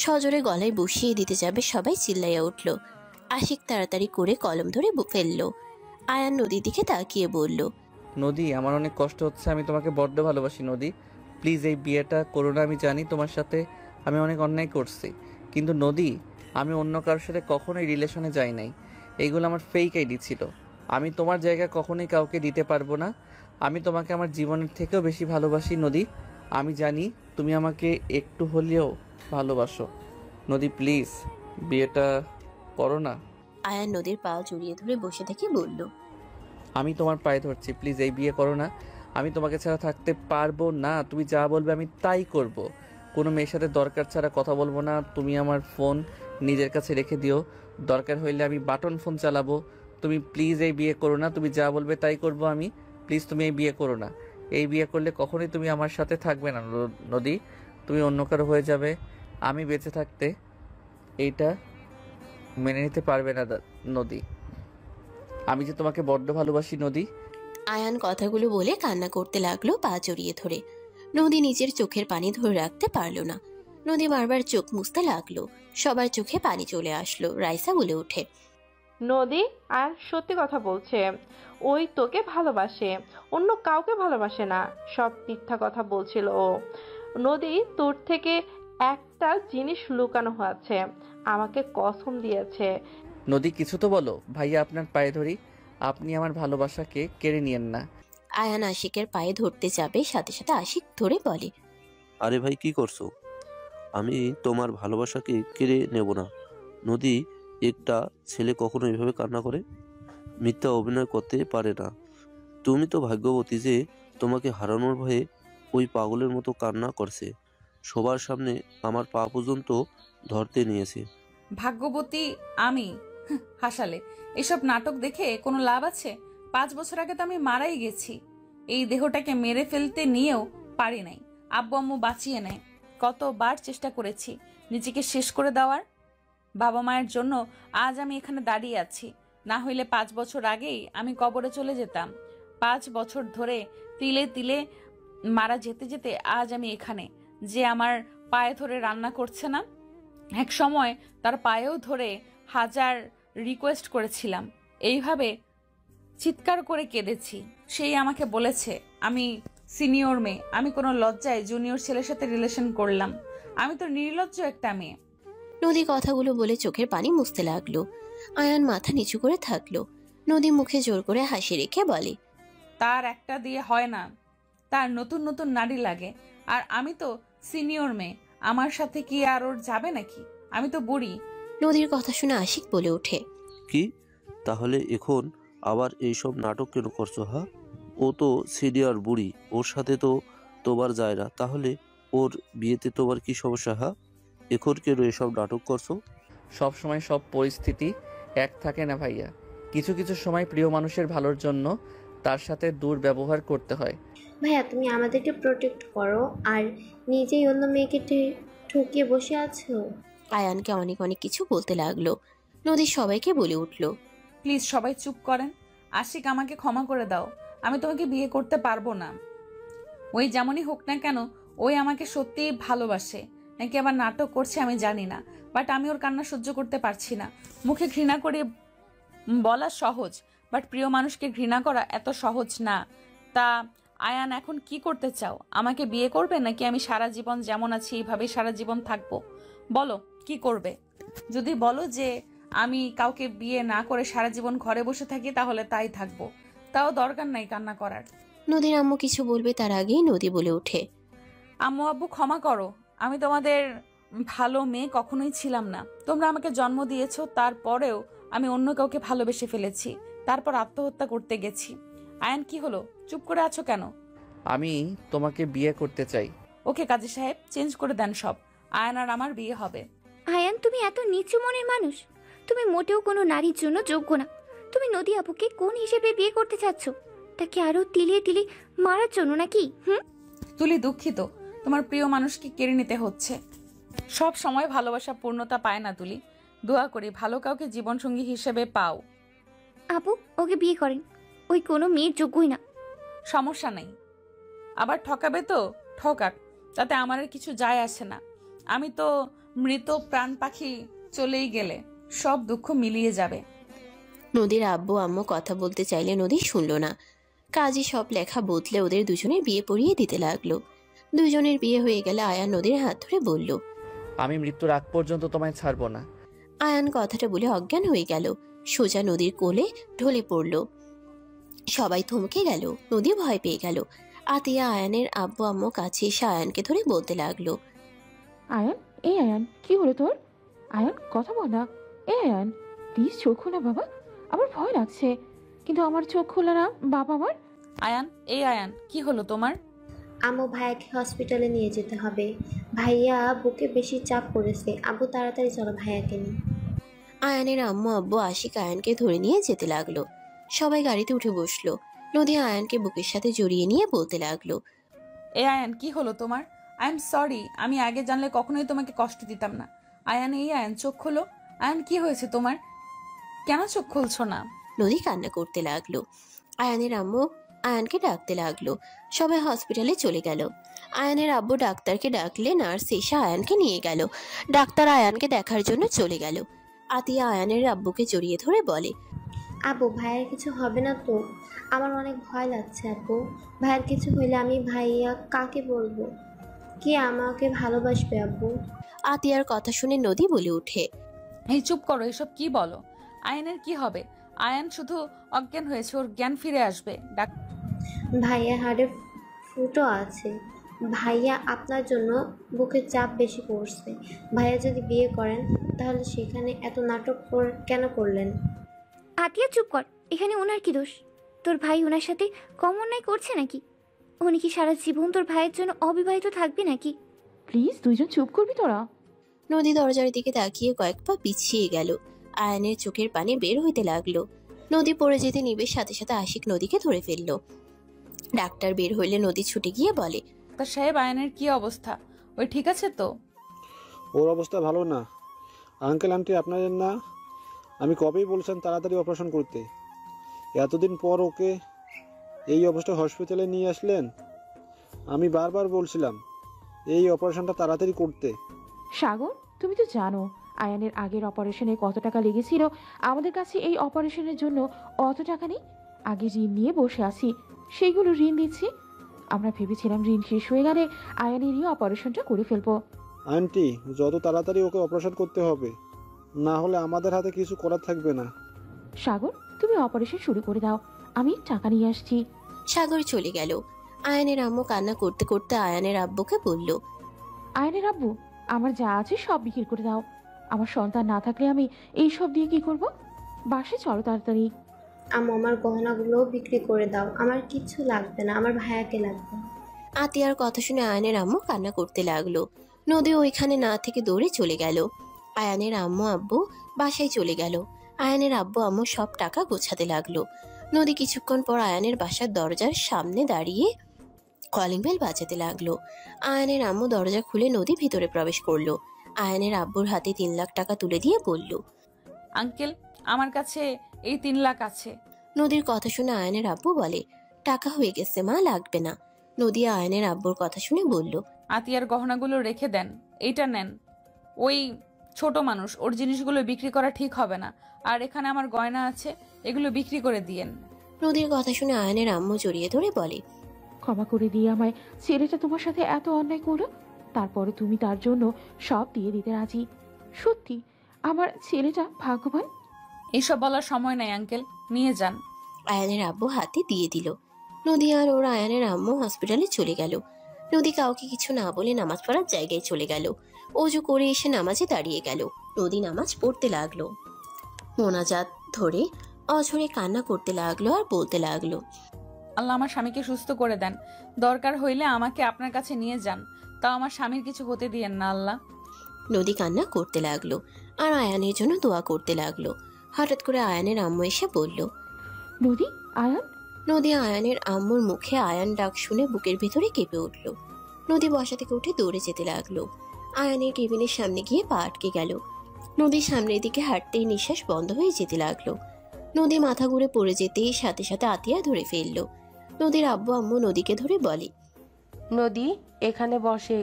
সজোরে গলায় বসিয়ে দিতে যাবে, সবাই চিল্লাইয়া উঠল। আশিক তাড়াতাড়ি করে কলম ধরে ফেলল। আয়ান নদীর দিকে তাকিয়ে বলল, নদী, আমার অনেক কষ্ট হচ্ছে, আমি তোমাকে বড্ড ভালোবাসি নদী, প্লিজ এই বিয়েটা করো না। আমি জানি তোমার সাথে আমি অনেক অন্যায় করছি, কিন্তু নদী, আমি অন্য কারোর সাথে কখনোই রিলেশনে যাই নাই। এইগুলো আমার ফেক আইডি ছিল। আমি তোমার জায়গা কখনোই কাউকে দিতে পারবো না। আমি তোমাকে আমার জীবনের থেকেও বেশি ভালোবাসি নদী। আমি জানি তুমি আমাকে একটু হলেও ভালোবাসো। নদী, প্লিজ বিয়েটা করো না। আয়ান নদীর পা জড়িয়ে ধরে বসে থেকে বলল, আমি তোমার পায়ে ধরছি, প্লিজ এই বিয়ে করো না। আমি তোমাকে ছাড়া থাকতে পারবো না, তুমি যা বলবে আমি তাই করব। কোনো মেয়ের সাথে দরকার ছাড়া কথা বলবো না। তুমি আমার ফোন নিজের কাছে রেখে দিও, দরকার হইলে আমি বাটন ফোন চালাবো। তুমি প্লিজ এই বিয়ে করো না, তুমি যা বলবে তাই করব আমি। প্লিজ তুমি এই বিয়ে করো না। এই বিয়ে করলে কখনোই তুমি আমার সাথে থাকবে না নদী, তুমি অন্য কারো হয়ে যাবে। আমি বেঁচে থাকতে এইটা মেনে নিতে পারবে না নদী। আমি যে তোমাকে বড্ড ভালোবাসি নদী। আয়ান কথাগুলো বলে কান্না করতে লাগলো পা জড়িয়ে ধরে। নদী নিজের চোখের পানি ধরে রাখতে পারল না। নদী বারবার চোখ মুছতে লাগলো। সবার চোখে পানি চলে আসলো। রাইসা বলে ওঠে, নদী আর সত্যি কথা বলছে, ওই তোকে ভালোবাসে, অন্য কাউকে ভালোবাসে না। সব মিথ্যা কথা বলছিল ও। নদী, তোর থেকে একটা জিনিস লুকানো আছে, আমাকে কসম দিয়েছে। নদী কিছু তো বলো। ভাইয়া আপনার পায়ে ধরি, আপনি আমার ভালোবাসাকে কেড়ে নিয়েন না। আয়ান আশিকের পায়ে ধরতে যাবে, সাথে সাথে আশিক ধরে বলে, আরে ভাই কি করছো? আমি তোমার ভালোবাসাকে কেড়ে নেব না। নদী, একটা ছেলে কখনো এভাবে কান্না করে? মিথ্যা অভিনয় করতে পারে না। তুমি তো ভাগ্যবতী যে তোমাকে হারানোর ভয়ে ওই পাগলের মতো কান্না করছে। সবার সামনে আমার পা পর্যন্ত ধরতে নিয়েছে। ভাগ্যবতী আমি? হাসালে। এসব নাটক দেখে কোনো লাভ আছে? 5 বছর আগে তো আমি মারাই গেছি। এই দেহটাকে মেরে ফেলতে নিয়েও পারি নাই। আব্বু আম্মু বাঁচিয়ে নেয়। কতবার চেষ্টা করেছি নিজেকে শেষ করে দেওয়ার। বাবা মায়ের জন্য আজ আমি এখানে দাঁড়িয়ে আছি। না হইলে 5 বছর আগেই আমি কবরে চলে যেতাম। 5 বছর ধরে তিলে তিলে মারা যেতে যেতে আজ আমি এখানে। যে আমার পায়ে ধরে রান্না করছে না, এক সময় তার পায়েও ধরে 1000 রিকোয়েস্ট করেছিলাম। এইভাবে চিৎকার করে কেঁদেছি। সেই আমাকে বলেছে আমি সিনিয়র মেয়ে, আমি কোনো লজ্জায় জুনিয়র ছেলের সাথে রিলেশন করলাম। আমি তো নির্লজ্জ একটা মেয়ে। নদী কথাগুলো বলে চোখের পানি মুছতে লাগলো। আয়ান মাথা নিচু করে থাকলো। নদী মুখে জোর করে হাসি রেখে বলে, তার একটা দিয়ে হয় না, তার নতুন নতুন নারী লাগে। আর আমি তো সিনিয়র মেয়ে, আমার সাথে কি আর ওর যাবে নাকি? আমি তো বুড়ি। নদীর কথা শুনে আশিক বলে ওঠে, কি তাহলে এখন আবার এইসব নাটক কেন করছো? হ্যাঁ, ও তো সিনিয়র বুড়ি, ওর সাথে তো তোমার যায় না। তাহলে ওর বিয়েতে তোমার কি সমস্যা? হ্যাঁ, এখন কেন এসব নাটক করছো? সব সময় সব পরিস্থিতি এক থাকে না ভাইয়া। কিছু কিছু সময় প্রিয় মানুষের ভালোর জন্য তার সাথে দুর্ব্যবহার করতে হয়। ভাইয়া তুমি আমাদেরকে প্রোটেক্ট করো, আর নিজেই অন্য মেয়েকে ঠকিয়ে বসে আছো। আয়ানকে অনেক অনেক কিছু বলতে লাগলো। নদী সবাইকে বলে উঠলো, প্লিজ সবাই চুপ করেন। আশিক, আমাকে ক্ষমা করে দাও। আমি তোমাকে বিয়ে করতে পারবো না। ওই যেমনই হোক না কেন, ওই আমাকে সত্যিই ভালোবাসে নাকি আবার নাটক করছে আমি জানি না, বাট আমি ওর কান্না সহ্য করতে পারছি না। মুখে ঘৃণা করে বলা সহজ, বাট প্রিয় মানুষকে ঘৃণা করা এত সহজ না। তা আয়ান, এখন কি করতে চাও? আমাকে বিয়ে করবে নাকি আমি সারা জীবন যেমন আছি এইভাবে সারা জীবন থাকবো? বলো কি করবে। যদি বলো যে আমি কাউকে বিয়ে না করে সারা জীবন ঘরে বসে থাকি, তাহলে তাই থাকবো। তাও দরকার নাই কান্না করার। নদীর আম্মু কিছু বলবে তার আগেই নদী বলে ওঠে, আম্মু আব্বু ক্ষমা করো। আমি তোমাদের ভালো মেয়ে কখনোই ছিলাম না। তোমরা আমাকে জন্ম দিয়েছো, তারপরেও আমি অন্য কাউকে ভালোবেসে ফেলেছি। তারপর আত্মহত্যা করতে গেছি। আয়ান, কি হলো? চুপ করে আছো কেন? আমি তোমাকে বিয়ে করতে চাই। ওকে কাজী সাহেব, চেঞ্জ করে দেন সব। আয়ান আর আমার বিয়ে হবে। আয়ান, তুমি এত নিচু মনের মানুষ। তুমি মোটেও কোনো নারীর জন্য যোগ্য না। তুমি নদী আপুকে কোন হিসেবে বিয়ে করতে চাচ্ছ? তাকে আরো তিলিয়ে তিলিয়ে মারার জন্য নাকি? তুলি, দুঃখিত, তোমার প্রিয় মানুষকে কেড়ে নিতে হচ্ছে। সব সময় ভালোবাসা পূর্ণতা পায় না তুলি। দোয়া করি ভালো কাউকে জীবনসঙ্গী হিসেবে পাও। আপু, ওকে বিয়ে করেন। ওই কোনো মেয়ের যোগ্যই না। সমস্যা নেই, আবার ঠকাবে তো ঠকাক, তাতে আমার আর কিছু যায় আসে না। আমি তো মৃত প্রাণ পাখি, চলেই গেলে সব দুঃখ মিলিয়ে যাবে। নদীর আব্বু আম্মু কথা বলতে চাইলে নদী শুনল না। কাজী সব লেখা বদলে ওদের দুজনের বিয়ে পড়িয়ে দিতে লাগলো। দুজনের বিয়ে হয়ে গেলে আয়ান নদীর হাত ধরে বলল, আমি মৃত্যুর আগ পর্যন্ত তোমায় ছাড়বো না। আয়ান কথাটা বলে অজ্ঞান হয়ে গেল। সোজা নদীর কোলে ঢলে পড়ল। সবাই থমকে গেল। নদী ভয় পেয়ে গেল। আতিয়া আয়ানের আব্বু আম্মু কাছে এসে আয়ানকে ধরে বলতে লাগলো, আয়ান, এই আয়ান, কি হলো তোর? আয়ান, কথা বল না। এই আয়ান, প্লিজ চোখ খোলা বাবা, আমার ভয় লাগছে। কিন্তু আমার চোখ খোলা না বাবা আমার। আয়ান, এই আয়ান, কি হলো তোমার? আম্মু ভাইয়াকে হসপিটালে নিয়ে যেতে হবে। ভাইয়া বুকে বেশি চাপ পড়েছে। আব্বু তাড়াতাড়ি চলো ভাইয়াকে নিয়ে। আয়ানের আম্মু আব্বু আশিক আয়ানকে ধরে নিয়ে যেতে লাগলো। সবাই গাড়িতে উঠে বসলো। নদী আয়ানকে বুকের সাথে জড়িয়ে নিয়ে বলতে লাগলো, এ আয়ান, কি হলো তোমার? আই এম সরি, আমি আগে জানলে কখনোই তোমাকে কষ্ট দিতাম না। আয়ান, এই আয়ান, চোখ খোলো। আয়ান, কি হয়েছে তোমার? কেন চোখ খুলছো না? নদী কান্না করতে লাগলো। আয়ানের আম্মু আয়ানকে ডাকতে লাগলো। সবাই হসপিটালে চলে গেল। আয়ানের আব্বু ডাক্তারকে ডাকলে নার্স এসে আয়ানকে নিয়ে গেল। ডাক্তার আয়ানকে দেখার জন্য চলে গেল। আতিয়া আয়ানের আব্বুকে জড়িয়ে ধরে বলে, আব্বু ভাইয়ের কিছু হবে না তো? আমার অনেক ভয় লাগছে আব্বু। ভাইয়ের কিছু হইলে আমি ভাইয়া কাকে বলবো? কে আমাকে ভালোবাসবে আব্বু? আতিয়ার কথা শুনে নদী বলে ওঠে, এই চুপ করো, এসব কি বলো? আয়ানের কি হবে? আয়ান শুধু অজ্ঞান হয়েছে, ওর জ্ঞান ফিরে আসবে। ভাইয়া হাড়ে ফুটো আছে। ভাইয়া আপনার জন্য বুকে চাপ বেশি পড়ছে। ভাইয়া যদি বিয়ে করেন তাহলে সেখানে এত নাটক কেন করলেন? আতিয়া চুপ কর, এখানে ওনার কি দোষ? তোর ভাই ওনার সাথে কম অন্যায় করছে নাকি? উনি কি সারা জীবন তোর ভাইয়ের জন্য অবিবাহিত থাকবে নাকি? প্লিজ দুইজন চুপ করবি তোরা। নদী দরজার দিকে তাকিয়ে কয়েক পা পিছিয়ে গেল। আয়ানের চোখের পানি বের হইতে লাগলো। নদী পড়ে যেতে নিবে, সাথে সাথে আশিক নদীকে ধরে ফেললো। ডাক্তার বের হইলে নদী ছুটে গিয়ে বলে, ডাক্তার সাহেব, আয়ানের কি অবস্থা? ওই ঠিক আছে তো? ওর অবস্থা ভালো না। আঙ্কেল আন্টি আপনাদের না, আমি কবেই বলছেন তাড়াতাড়ি অপারেশন করতে। এতদিন পর ওকে এই অবস্থায় হসপিটালে নিয়ে আসলেন। আমি বারবার বলছিলাম এই অপারেশনটা তাড়াতাড়ি করতে। সাগর, তুমি তো জানো আয়ানের আগের অপারেশনে কত টাকা লেগেছিল। আমাদের কাছে এই অপারেশনের জন্য অত টাকা নেই। আগে ঋণ নিয়ে বসে আছি, সেইগুলো ঋণ দিচ্ছি। আমরা ভেবেছিলাম ঋণ শেষ হয়ে গেলে আয়ানেরই অপারেশনটা করে ফেলবো। আন্টি, যত তাড়াতাড়ি ওকে অপারেশন করতে হবে, না হলে আমাদের হাতে কিছু করার থাকবে না। সাগর, তুমি অপারেশন শুরু করে দাও, আমি টাকা নিয়ে আসছি। সাগর চলে গেল। আয়ানের আম্মু কান্না করতে করতে আয়ানের আব্বুকে বলল, আয়ানের আব্বু, আমার যা আছে সব বিক্রি করে দাও। আমার সন্তান না থাকলে আমি এই সব দিয়ে কি করব? বাসে চলো তাড়াতাড়ি। আম্মু আমার গহনাগুলো বিক্রি করে দাও। আমার কিচ্ছু লাগবে না, আমার ভাইয়াকে লাগবে। আতিয়ার কথা শুনে আয়ানের আম্মু কান্না করতে লাগলো। নদী ওইখানে না থেকে দৌড়ে চলে গেল। আয়ানের আম্মু আব্বু বাসায় চলে গেল। আয়ানের আব্বু আম্মু সব টাকা গোছাতে লাগলো। নদী কিছুক্ষণ পর আয়ানের বাসার দরজার সামনে দাঁড়িয়ে কলিং বেল বাজাতে লাগলো। আয়ানের আম্মু দরজা খুলে নদী ভিতরে প্রবেশ করলো। আয়ানের আব্বুর হাতে 3 লাখ টাকা তুলে দিয়ে বলল, আঙ্কেল, আমার কাছে এই 3 লাখ আছে। নদীর কথা শুনে আয়ানের আব্বু বলে, টাকা হয়ে গেছে মা, লাগবে না। নদী আয়ানের আব্বুর কথা শুনে বলল, আতিয়ার গহনাগুলো রেখে দেন, এইটা নেন। ওই ছোট মানুষ, ওর জিনিসগুলো বিক্রি করা ঠিক হবে না। আর এখানে আমার গয়না আছে, এগুলো বিক্রি করে দিয়েন। নদীর কথা শুনে আয়ানের আম্মু জড়িয়ে ধরে বলে, ক্ষমা করে দিয়ে আমায়, ছেলেটা তোমার সাথে এত অন্যায় করলো, তারপরে তুমি তার জন্য সব দিয়ে দিতে রাজি। সত্যি আমার ছেলেটা ভাগ্যবান। এইসব বলার সময় নাই আঙ্কেল, নিয়ে যান। আয়ানের আব্বু হাতে দিয়ে দিল। নদী আর ওর আয়ানের আম্মু হসপিটালে চলে গেল। নদী কাউকে কিছু না বলে নামাজ পড়ার জায়গায় চলে গেল। অজু করে এসে নামাজে দাঁড়িয়ে গেল। নদী নামাজ পড়তে লাগলো। মোনাজাত ধরে অঝরে কান্না করতে লাগলো আর বলতে লাগলো, আল্লাহ আমার স্বামীকে সুস্থ করে দেন। দরকার হইলে আমাকে আপনার কাছে নিয়ে যান, তাও আমার স্বামীর কিছু হতে দিয়েন না আল্লাহ। নদী কান্না করতে লাগলো আর আয়ানের জন্য দোয়া করতে লাগলো। হঠাৎ করে আয়ানের আম্মু এসে বলল, নদী, আয়ান। নদী আয়ানের আম্মুর মুখে আয়ান ডাক শুনে বুকের ভেতরে কেঁপে উঠল। নদী বসা থেকে উঠে দৌড়ে যেতে লাগলো। আয়ানের কেবিনের সামনে গিয়ে পা আটকে গেল। নদীর সামনের দিকে হাঁটতেই নিঃশ্বাস বন্ধ হয়ে যেতে লাগলো। নদী মাথা ঘুরে পড়ে যেতেই সাথে সাথে আতিয়া ধরে ফেললো। নদীর আব্বু আম্মু নদীকে ধরে বলে, নদী এখানে বসে,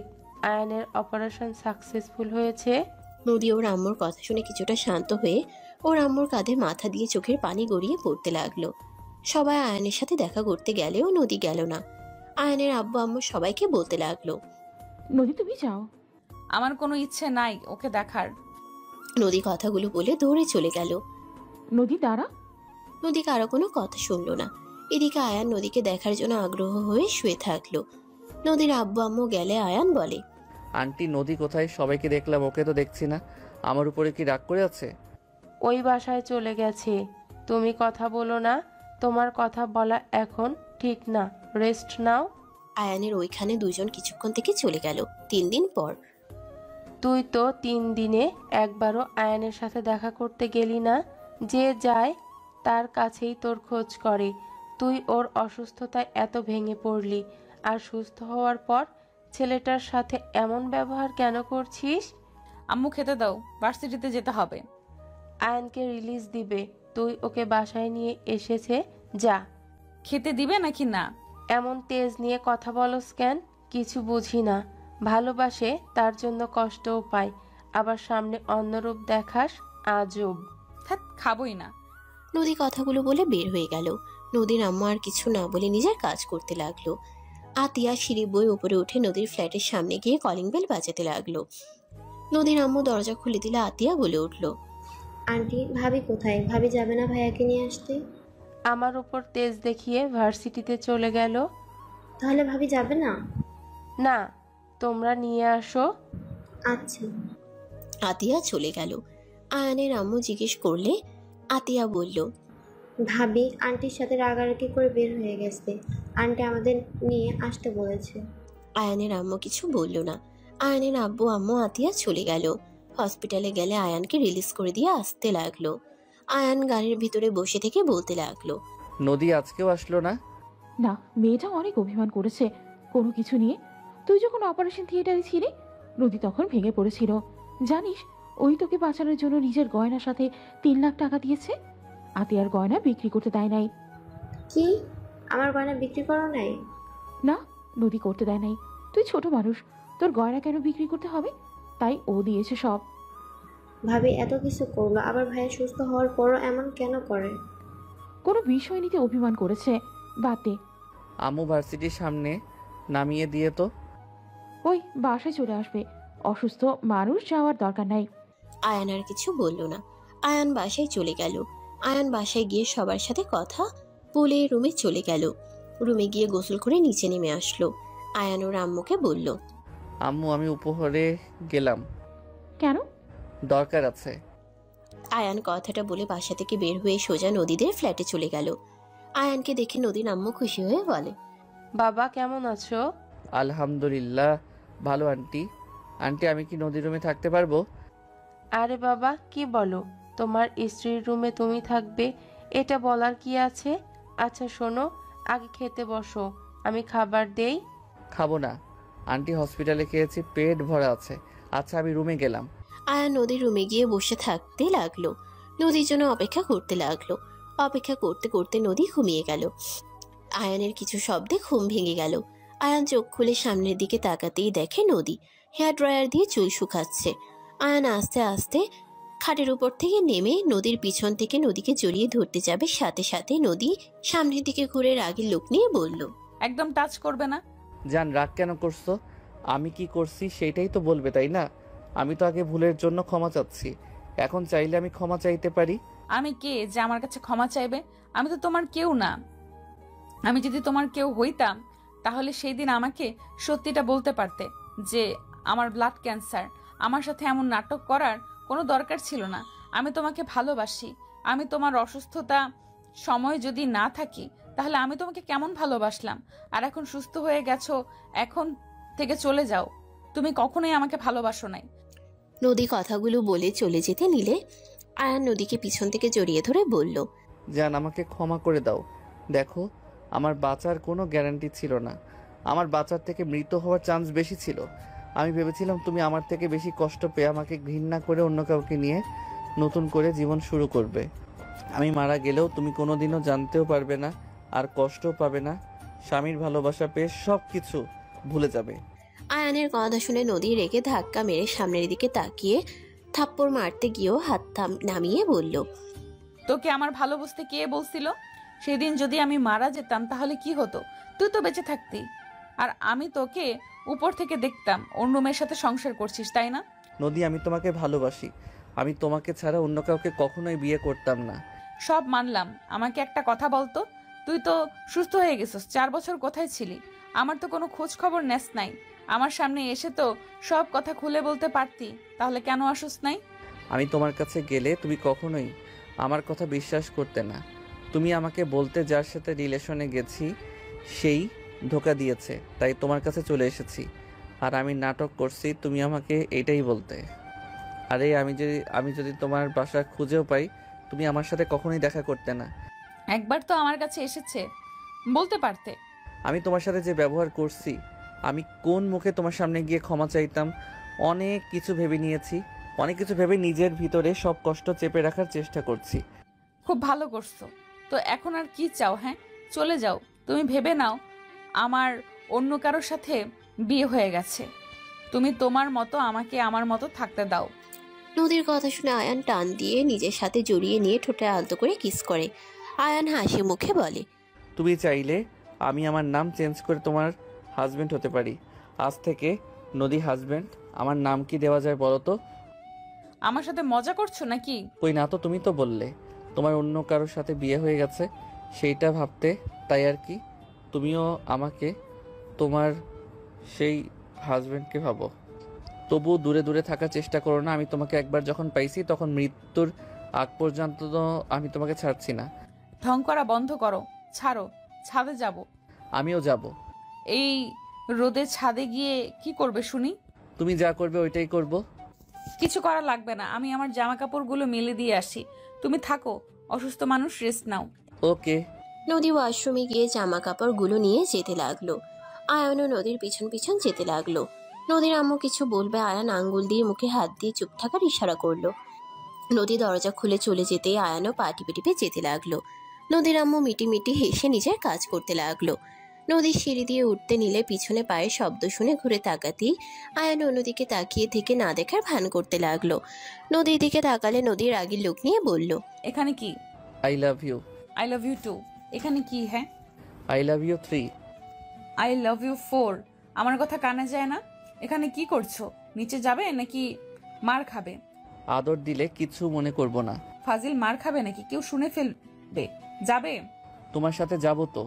আয়ানের অপারেশন সাকসেসফুল হয়েছে। নদী ওর আম্মুর কথা শুনে কিছুটা শান্ত হয়ে ওর আম্মুর কাঁধে মাথা দিয়ে চোখের পানি গড়িয়ে পড়তে লাগলো। সবাই আয়ানের সাথে দেখা করতে গেলেও নদী গেল না। আয়ানের আব্বু আম্মু সবাইকে বলতে লাগলো, নদী তুমি যাও। আমার কোনো ইচ্ছে নাই ওকে দেখার। নদী কথাগুলো বলে দৌড়ে চলে গেল। নদী দাঁড়া। নদী কারো কোনো কথা শুনলো না। এদিকে আয়ান নদীকে দেখার জন্য আগ্রহ হয়ে শুয়ে থাকলো। নদীর আব্বু আম্মু গেলে আয়ান বলে, আন্টি নদী কোথায়? সবাইকে দেখলাম, ওকে তো দেখছি না। আমার উপরে কি রাগ করে আছে? ওই বাসায় চলে গেছে। তুমি কথা বলো না, তোমার কথা বলা এখন ঠিক না, রেস্ট নাও। আয়ানের ওইখানে দুজন কিছুক্ষণ থেকে চলে গেল। 3 দিন পর। তুই তো 3 দিনে একবারও আয়ানের সাথে দেখা করতে গেলি না। যে যায় তার কাছেই তোর খোঁজ করে। তুই ওর অসুস্থতায় এত ভেঙে পড়লি, আর সুস্থ হওয়ার পর ছেলেটার সাথে এমন ব্যবহার কেন করছিস? আম্মু খেতে দাও, ভার্সিটিতে যেতে হবে। আয়ানকে রিলিজ দিবে, তুই ওকে বাসায় নিয়ে এসেছে, যা। খেতে দিবে নাকি না? এমন তেজ নিয়ে কথা বলস কেন? কিছু বুঝি না। ভালোবাসে তার জন্য কষ্টও পায়, আবার সামনে অন্যরূপ দেখাস, আজব। থাক, খাবোই না। নদী কথাগুলো বলে বের হয়ে গেল। নদীর আম্মু আর কিছু না বলে নিজের কাজ করতে লাগলো। আতিয়া সিঁড়ি বয়ে উপরে উঠে নদীর ফ্ল্যাটের সামনে গিয়ে কলিং বেল বাজাতে লাগলো। নদীর আম্মু দরজা খুলে দিলে আতিয়া বলে উঠল, আন্টি, ভাবি কোথায়? ভাবি যাবে না ভাইয়াকে নিয়ে আসতে? আমার উপর তেজ দেখিয়ে ভার্সিটিতে চলে গেল। তাহলে ভাবি যাবে না? না, তোমরা নিয়ে আসো। আচ্ছা। আতিয়া চলে গেল। আয়ানের আম্মু জিজ্ঞেস করলে আতিয়া বলল, ভাবি আন্টির সাথে রাগারাগি করে বের হয়ে গেছে। আন্টি আমাদের নিয়ে আসতে বলেছে। আয়ানের আম্মু কিছু বলল না। আয়ানের আব্বু আম্মু আতিয়া চলে গেল। হসপিটালে গেলে আয়ানকে রিলিজ করে দিয়ে আসতে লাগলো। আয়ান গাড়ির ভিতরে বসে থেকে বলতে লাগলো, নদী আজকেও আসলো না? না, মেয়েটা অনেক অভিমান করেছে কোনো কিছু নিয়ে। তুই যখন অপারেশন থিয়েটারে ছিলি, নদী তখন ভেঙে পড়েছিল। জানিস, ওই তোকে বাঁচানোর জন্য নিজের গয়নার সাথে 3 লাখ টাকা দিয়েছে। আতিয়ার গয়না বিক্রি করতে দেয় নাই। কি? আমার গয়না বিক্রি করো নাই? না, নদী করতে দেয় নাই। তুই ছোট মানুষ, তোর গয়না কেন বিক্রি করতে হবে? তাই ও দিয়েছে সব। ভাবি এত কিছু করলো, আবার ভাইয়া সুস্থ হওয়ার পরও এমন কেন করে? কোনো বিষয় নিতে অভিমান করেছে, বাদ দে। আম্মু ভার্সিটির সামনে নামিয়ে দিয়ে তো। ওই বাসায় চলে আসবে, অসুস্থ মানুষ যাওয়ার দরকার নাই। আয়ান আর কিছু বলল না। আয়ান বাসায় চলে গেল। আয়ান বাসায় গিয়ে সবার সাথে কথা বলে রুমে চলে গেল। রুমে গিয়ে গোসল করে নিচে নেমে আসলো। আয়ান ওর আম্মুকে বলল, আম্মু আমি উপরে গেলাম, কেন? দরকার আছে। আয়ান কথাটা বলে বাসা থেকে বের হয়ে সোজা নদীদের ফ্ল্যাটে চলে গেল। আয়ানকে দেখে নদীর আম্মু খুশি হয়ে বলে, বাবা কেমন আছো? আলহামদুলিল্লাহ ভালো আন্টি। আন্টি আমি কি নদীর রুমে থাকতে পারবো? আরে বাবা, কি বলো? তোমার স্ত্রীর রুমে তুমি থাকবে, এটা বলার কি আছে? আচ্ছা শোনো, আগে খেতে বসো, আমি খাবার দেই। খাবো না আন্টি, হসপিটালে খেয়েছি, পেট ভরা আছে। আচ্ছা আমি রুমে গেলাম। আয়ান নদীর রুমে গিয়ে বসে থাকতে লাগলো। নদীর জন্য অপেক্ষা করতে লাগলো। অপেক্ষা করতে করতে নদী ঘুমিয়ে গেল। আয়ানের কিছু শব্দে ঘুম ভেঙে গেল। আয়ান চোখ খুলে সামনের দিকে তাকাতেই দেখে নদী হেয়ার ড্রায়ার দিয়ে চুল শুকাচ্ছে। আয়ান আস্তে আস্তে খাটের উপর থেকে নেমে নদীর পিছন থেকে নদীকে জড়িয়ে ধরতে যাবে, সাথে সাথে নদী সামনের দিকে ঘুরে রাগের লোক নিয়ে বলল, একদম টাচ করবে না। জান রাগ কেন করছো? আমি কি করছি সেটাই তো বলবে, তাই না? আমি তো আগে ভুলের জন্য ক্ষমা চাচ্ছি, এখন চাইলে আমি ক্ষমা চাইতে পারি। আমি কে যে আমার কাছে ক্ষমা চাইবে? আমি তো তোমার কেউ না। আমি যদি তোমার কেউ হইতাম তাহলে সেই দিন আমাকে সত্যিটা বলতে পারতে যে আমার ব্লাড ক্যান্সার। আমার সাথে এমন নাটক করার কোনো দরকার ছিল না। আমি তোমাকে ভালোবাসি। আমি তোমার অসুস্থতা সময় যদি না থাকি তাহলে আমি তোমাকে কেমন ভালোবাসলাম। আর এখন সুস্থ হয়ে গেছো, এখন থেকে চলে যাও। তুমি কখনোই আমাকে ভালোবাসো নাই। নদী কথাগুলো বলে চলে যেতে নিলে আয়ান নদীকে পিছন থেকে জড়িয়ে ধরে বলল, জান আমাকে ক্ষমা করে দাও। দেখো আমার বাঁচার কোনো গ্যারান্টি ছিল না, আমার বাঁচার থেকে মৃত হওয়ার চান্স বেশি ছিল। আমি ভেবেছিলাম তুমি আমার থেকে বেশি কষ্ট পেয়ে আমাকে ঘৃণা করে অন্য কাউকে নিয়ে নতুন করে জীবন শুরু করবে। আমি মারা গেলেও তুমি কোনোদিনও জানতেও পারবে না, আর কষ্টও পাবে না। স্বামীর ভালোবাসা পেয়ে সব কিছু ভুলে যাবে। আয়ানের কথা শুনে নদী রেগে ধাক্কা মেরে সামনের দিকে তাকিয়ে থাপ্পড় মারতে গিয়েও হাত নামিয়ে বলল, তোকে আমার ভালো বুঝতে কে বলছিল? সেদিন যদি আমি মারা যেতাম তাহলে কি হতো? তুই তো বেঁচে থাকতি, আর আমি তোকে উপর থেকে দেখতাম অন্য মেয়ের সাথে সংসার করছিস, তাই না? নদী আমি তোমাকে ভালোবাসি, আমি তোমাকে ছাড়া অন্য কাউকে কখনোই বিয়ে করতাম না। সব মানলাম, আমাকে একটা কথা বলতো। তুই তো সুস্থ হয়ে গেছিস, 4 বছর কোথায় ছিলি? আমার তো কোনো খোঁজ খবর নেস নাই। আমার সামনে এসে তো সব কথা খুলে বলতে পারতি, তাহলে কেন আসুস নাই? আমি তোমার কাছে গেলে তুমি কখনোই আমার কথা বিশ্বাস করতে না। তুমি আমাকে বলতে যার সাথে রিলেশনে গেছি সেই ধোকা দিয়েছে, তাই তোমার কাছে চলে এসেছি। আর আমি নাটক করছি, তুমি আমাকে এটাই বলতে। আরে আমি যদি তোমার বাসা খুঁজেও পাই, তুমি আমার সাথে কখনোই দেখা করতে না। একবার তো আমার কাছে এসেছে, বলতে পারতে। আমি তোমার সাথে যে ব্যবহার করছি, আমি কোন মুখে তোমার সামনে গিয়ে ক্ষমা চাইতাম? অনেক কিছু ভেবে নিয়েছি, অনেক কিছু ভেবে নিজের ভিতরে সব কষ্ট চেপে রাখার চেষ্টা করছি। খুব ভালো করছো। তো এখন আর কি চাও? হ্যাঁ, চলে যাও। তুমি ভেবে নাও আমার অন্য কারোর সাথে বিয়ে হয়ে গেছে। তুমি তোমার মতো আমাকে আমার মতো থাকতে দাও। নদীর কথা শুনে আয়ান টান দিয়ে নিজের সাথে জড়িয়ে নিয়ে ঠোঁটে আলতো করে কিস করে। আয়ান হাসি মুখে বলে, তুমি চাইলে আমি আমার নাম চেঞ্জ করে তোমার হাজবেন্ড হতে পারি। আজ থেকে নদী হাজবেন্ড। আমার নাম কি দেওয়া যায় বলো তো? আমার সাথে মজা করছো নাকি? কই না তো, তুমি তো বললে তোমার অন্য কারোর সাথে বিয়ে হয়ে গেছে, সেইটা ভাবতে, তাই আর কি। তুমিও আমাকে তোমার সেই হাজবেন্ডকে ভাবো। তবু দূরে দূরে থাকার চেষ্টা করো না। আমি তোমাকে একবার যখন পাইছি, তখন মৃত্যুর আগ পর্যন্ত তো আমি তোমাকে ছাড়ছি না। ঢং করা বন্ধ করো, ছাড়ো। ছাদে যাব। আমিও যাব। এই রোদে ছাদে গিয়ে কি করবে শুনি? তুমি যা করবে ওইটাই করব। কিছু করা লাগবে না, আমি আমার জামা কাপড়গুলো মেলে দিয়ে আসি। তুমি থাকো, অসুস্থ মানুষ, রেস্ট নাও। ওকে। নদী ওয়াশরুমে গিয়ে জামা কাপড়গুলো নিয়ে যেতে লাগলো। আয়ানও নদীর পিছন পিছন যেতে লাগলো। নদীর আম্মু কিছু বলবে, আয়ান আঙ্গুল দিয়ে মুখে হাত দিয়ে চুপ থাকার ইশারা করলো। নদী দরজা খুলে চলে যেতেই আয়ানও পা টিপে টিপে যেতে লাগলো। নদীর আম্মু মিটি মিটি হেসে নিজের কাজ করতে লাগলো। নদীর সিঁড়ি দিয়ে উঠতে নিলে পিছনে পায়ের শব্দ শুনে ঘুরে তাকাতেই আয়ান অন্যদিকে তাকিয়ে থেকে না দেখার ভান করতে লাগলো। নদীর দিকে তাকালে নদীর রাগের লোক নিয়ে বলল, এখানে কি? I love you. I love you too. এখানে কি? হ্যাঁ, I love you 3। I love you 4। আমার কথা কানে যায় না? এখানে কি করছো? নিচে যাবে নাকি মার খাবে? আদর দিলে কিছু মনে করব না। ফাজিল, মার খাবে নাকি? কেউ শুনে ফেলবে। যাবে? তোমার সাথে যাব তো।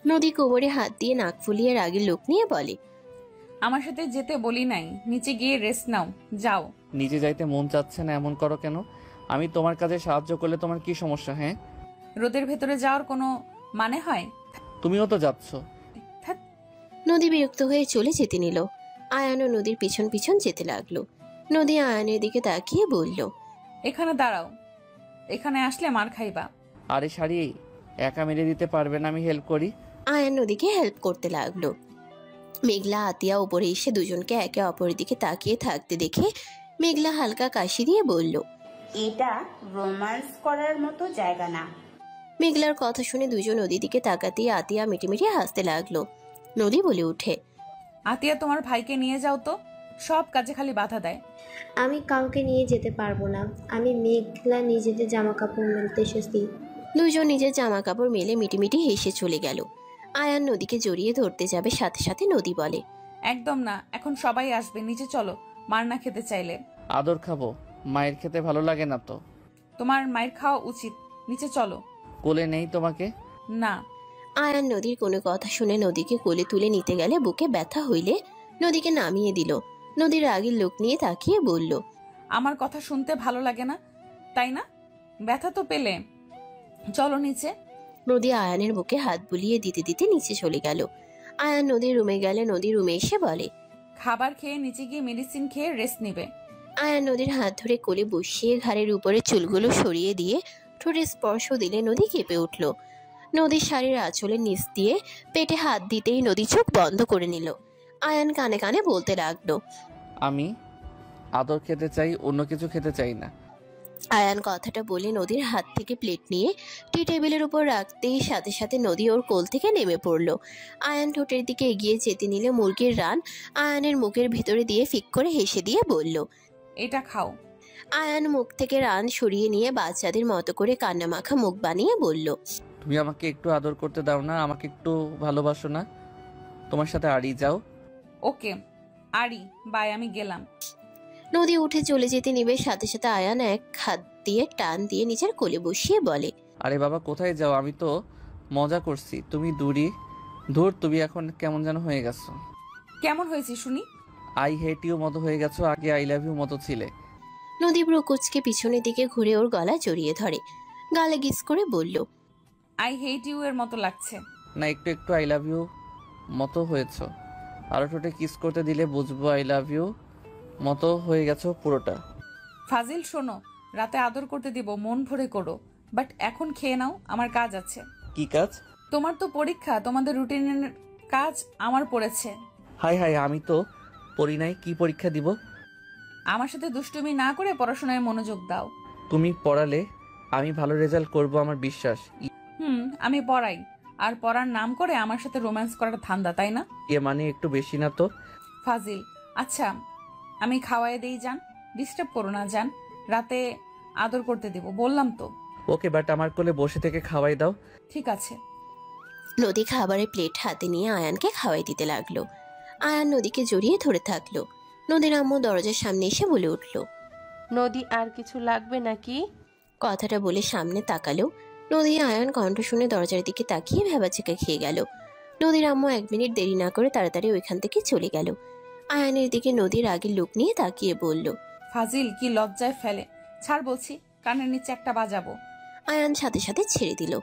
নদী কোমরে হাত দিয়ে নাক ফুলিয়ে রাগের লোক নিয়ে বলে, আমার সাথে যেতে বলি নাই, নিচে গিয়ে রেস্ট নাও, যাও। নিচে যাইতে মন চাচ্ছে না, এমন করো কেন? আমি তোমার কাজে সাহায্য করলে তোমার কি সমস্যা? হ্যাঁ, রোদের ভেতরে যাওয়ার কোনো মানে হয়? তুমিও তো যাচ্ছ। নদী বিরক্ত হয়ে চলে যেতে নিল। আয়ানও নদীর পিছন পিছন যেতে লাগলো। নদী আয়ানের দিকে তাকিয়ে বলল, এখানে দাঁড়াও, এখানে আসলে মার খাইবা। আরে শাড়ি, একা মেরে দিতে পারবে না? আমি হেল্প করি। আয়ান নদীকে হেল্প করতে লাগলো। মেঘলা আতিয়া উপরে এসে দুজনকে একে অপরের দিকে তাকিয়ে থাকতে দেখে মেঘলা হালকা কাশি দিয়ে বলল, এটা রোম্যান্স করার মতো জায়গা না। মেঘলার কথা শুনে দুজন নদীর দিকে তাকাতেই আতিয়া মিটিমিটি হাসতে লাগলো। নদী বলে উঠে, আতিয়া, তোমার ভাইকে নিয়ে যাও তো, সব কাজে খালি বাধা দেয়। আমি কাউকে নিয়ে যেতে পারবো না। আমি মেঘলা নিজেদের জামা কাপড় মেলতে এসেছি। দুজন নিজের জামা কাপড় মেলে মিটিমিটি হেসে চলে গেল। আয়ান নদীকে জড়িয়ে ধরতে যাবে, সাথে সাথে নদী বলে, একদম না, এখন সবাই আসবে, নিচে চলো। মার না খেতে চাইলে। আদর খাবো, মায়ের খেতে ভালো লাগে না তো? তোমার মায়ের খাওয়া উচিত, নিচে চলো। কোলে নেই তোমাকে? না। আয়ান নদীর কোনো কথা শুনে নদীকে কোলে তুলে নিতে গেলে বুকে ব্যথা হইলে নদীকে নামিয়ে দিল। নদীর রাগের লোক নিয়ে তাকিয়ে বলল, আমার কথা শুনতে ভালো লাগে না, তাই না? ব্যথা তো পেলে, চলো নিচে। নদী আয়ানের বুকে হাত বুলিয়ে দিতে দিতে নিচে চলে গেল। আয়ান নদীর রুমে গেলে নদী রুমে এসে বলে, খাবার খেয়ে নিচে গিয়ে মেডিসিন খেয়ে রেস্ট নেবে। আয়ান নদীর হাত ধরে কোলে বসিয়ে ঘাড়ের উপরে চুলগুলো সরিয়ে দিয়ে ঠোঁটে স্পর্শ দিলে নদী কেঁপে উঠল। নদীর শাড়ির আঁচলের নিচ দিয়ে পেটে হাত দিতেই নদী চোখ বন্ধ করে নিল। আয়ান কানে কানে বলতে লাগলো, আমি আদর খেতে চাই, অন্য কিছু খেতে চাই না। আয়ান কথাটা বলে নদীর হাত থেকে প্লেট নিয়ে টি টেবিলের উপর রাখতেই সাথে সাথে নদী ওর কোল থেকে নেমে পড়ল। আয়ান ঠোঁটের দিকে এগিয়ে যেতে নিলে মুরগির রান আয়ানের মুখের ভিতরে দিয়ে ফিক করে হেসে দিয়ে বলল, এটা খাও। আয়ান মুখ থেকে রান সরিয়ে নিয়ে বাচ্চাদের মতো করে কান্নামাখা মুখ বানিয়ে বলল, তুমি আমাকে একটু আদর করতে দাও না? আমাকে একটু ভালোবাসো না? তোমার সাথে আড়ি যাও। ওকে আরি, বাই, আমি গেলাম। নদী উঠে চলে যেতে নিবে, সাথে সাথে আয়ান এক হাত দিয়ে টান দিয়ে নিজের কোলে বসিয়ে বলে, আরে বাবা, কোথায় যাও? আমি তো মজা করছি, তুমি ধুর, তুমি এখন কেমন যেন হয়ে গেছো। কেমন হয়েছি শুনি? আই হেট ইউ মতো হয়ে গেছো, আগে আই লাভ ইউ মতো ছিলে। নদী ব্রু কুচকে পিছনের দিকে ঘুরে ওর গলা জড়িয়ে ধরে, গালে গিস করে বলল, আই হেট ইউ এর মতো লাগছে। না, একটু একটু আই লাভ ইউ মতো হয়েছো। আরও ঠোঁটে কিস করতে দিলে বুঝবো আই লাভ ইউ মতো হয়ে গেছো পুরোটা। ফাজিল শোনো, রাতে আদর করতে দিব, মন ভরে করো, বাট এখন খেয়ে নাও, আমার কাজ আছে। কি কাজ? তোমার তো পরীক্ষা, তোমাদের রুটিনের কাজ আমার পড়েছে। হাই হাই, আমি তো পড়ি নাই, কি পরীক্ষা দিব? আমার সাথে দুষ্টুমি না করে পড়াশোনায় মনোযোগ দাও। তুমি পড়ালে আমি ভালো রেজাল্ট করব আমার বিশ্বাস। আমি পড়াই, আর পড়ার নাম করে আমার সাথে রোম্যান্স করার ধান্দা, তাই না? মানে একটু বেশি না তো? ফাজিল। আচ্ছা, আমি খাওয়াই দেই, যান, ডিস্টার্ব করো না, যান, রাতে আদর করতে দেব বললাম তো। ওকে, বাট আমার কোলে বসে থেকে খাওয়াই দাও। ঠিক আছে। নদী খাবারের প্লেট হাতে নিয়ে আয়ানকে খাওয়াই দিতে লাগলো। আয়ান নদীকে জড়িয়ে ধরে থাকলো। নদীর আম্মু দরজার সামনে এসে বলে উঠল, নদী আর কিছু লাগবে নাকি? কথাটা বলে সামনে তাকালো। নদী আয়ান কণ্ঠ শুনে দরজার দিকে তাকিয়ে ভেবাচেকা খেয়ে গেল। নদীর আম্মু 1 মিনিট দেরি না করে তাড়াতাড়ি ওইখান থেকে চলে গেল। আয়ানের দিকে নদীর আগের লোক নিয়ে তাকিয়ে বলল, ফাজিল, কি লজ্জায় ফেলে, ছাড় বলছি, কানের নিচে একটা বাজাবো। আয়ান সাথে সাথে ছেড়ে দিল।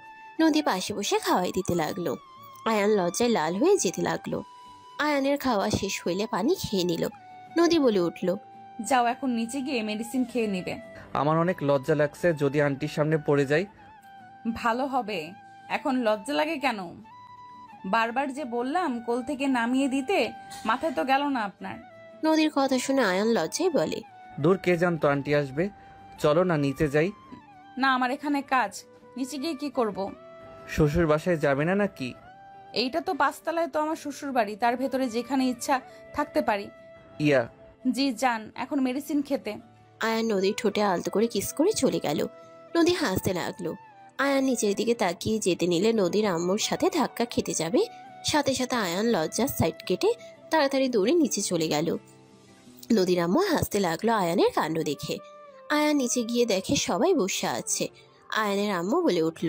নদী পাশে বসে খাওয়াই দিতে লাগলো। আয়ান লজ্জায় লাল হয়ে যেতে লাগলো। আয়ানের খাওয়া শেষ হইলে পানি খেয়ে নিল। নদী বলে উঠল, যাও, এখন নিচে গিয়ে মেডিসিন খেয়ে নিবে। আমার অনেক লজ্জা লাগছে, যদি আন্টির সামনে পড়ে যাই। ভালো হবে, এখন লজ্জা লাগে কেন? বারবার যে বললাম কোল থেকে নামিয়ে দিতে, মাথায় তো গেল না আপনার? নদীর কথা শুনে আয়ান লজ্জায় বলে, দূর, কে জানতো আন্টি আসবে, চলো না নিচে যাই। না, আমার এখানে কাজ, নিচে গিয়ে কি করব? শ্বশুর বাসায় যাবে না নাকি? এইটা তো 5 তলায়, তো আমার শ্বশুর বাড়ি, তার ভেতরে যেখানে ইচ্ছা থাকতে পারি। ইয়া, জি যান, এখন মেডিসিন খেতে। আয়ান নদীর ঠোঁটে আলতো করে কিস করে চলে গেল। নদী হাসতে লাগলো। আয়ান নিচের দিকে তাকিয়ে যেতে নিলে নদীর আম্মুর সাথে ধাক্কা খেতে যাবে। সাথে সাথে আয়ান লজ্জার সাইড কেটে তাড়াতাড়ি দৌড়ে নিচে চলে গেল। নদীর আম্মু হাসতে লাগলো আয়ানের কাণ্ড দেখে। আয়ান নিচে গিয়ে দেখে সবাই বসে আছে। আয়ানের আম্মু বলে উঠল,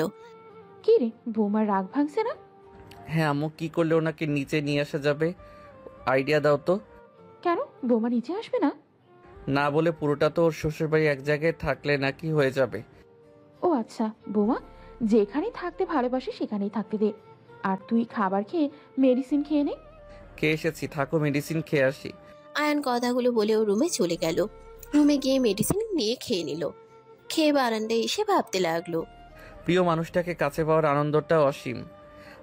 কি রে, বৌমার রাগ ভাঙছে না? হ্যাঁ আম্মু, কি করলে ওনাকে নিচে নিয়ে আসা যাবে, আইডিয়া দাও তো। কেন, বৌমা নিচে আসবে না? না বলে পুরোটা তো ওর শ্বশুরবাড়ি এক জায়গায় থাকলে নাকি হয়ে যাবে। ও আচ্ছা, বৌমা যেখানেই থাকতে ভালোবাসে সেখানেই থাকতে দে। আর তুই খাবার খেয়ে মেডিসিন খেয়ে নে। কে এসেছি, থাকো, মেডিসিন খেয়ে আসি। আয়ান কথাগুলো বলে ও রুমে চলে গেল। রুমে গিয়ে মেডিসিন নিয়ে খেয়ে নিল। খেয়ে বারান্দায় এসে ভাবতে লাগলো, প্রিয় মানুষটাকে কাছে পাওয়ার আনন্দটা অসীম।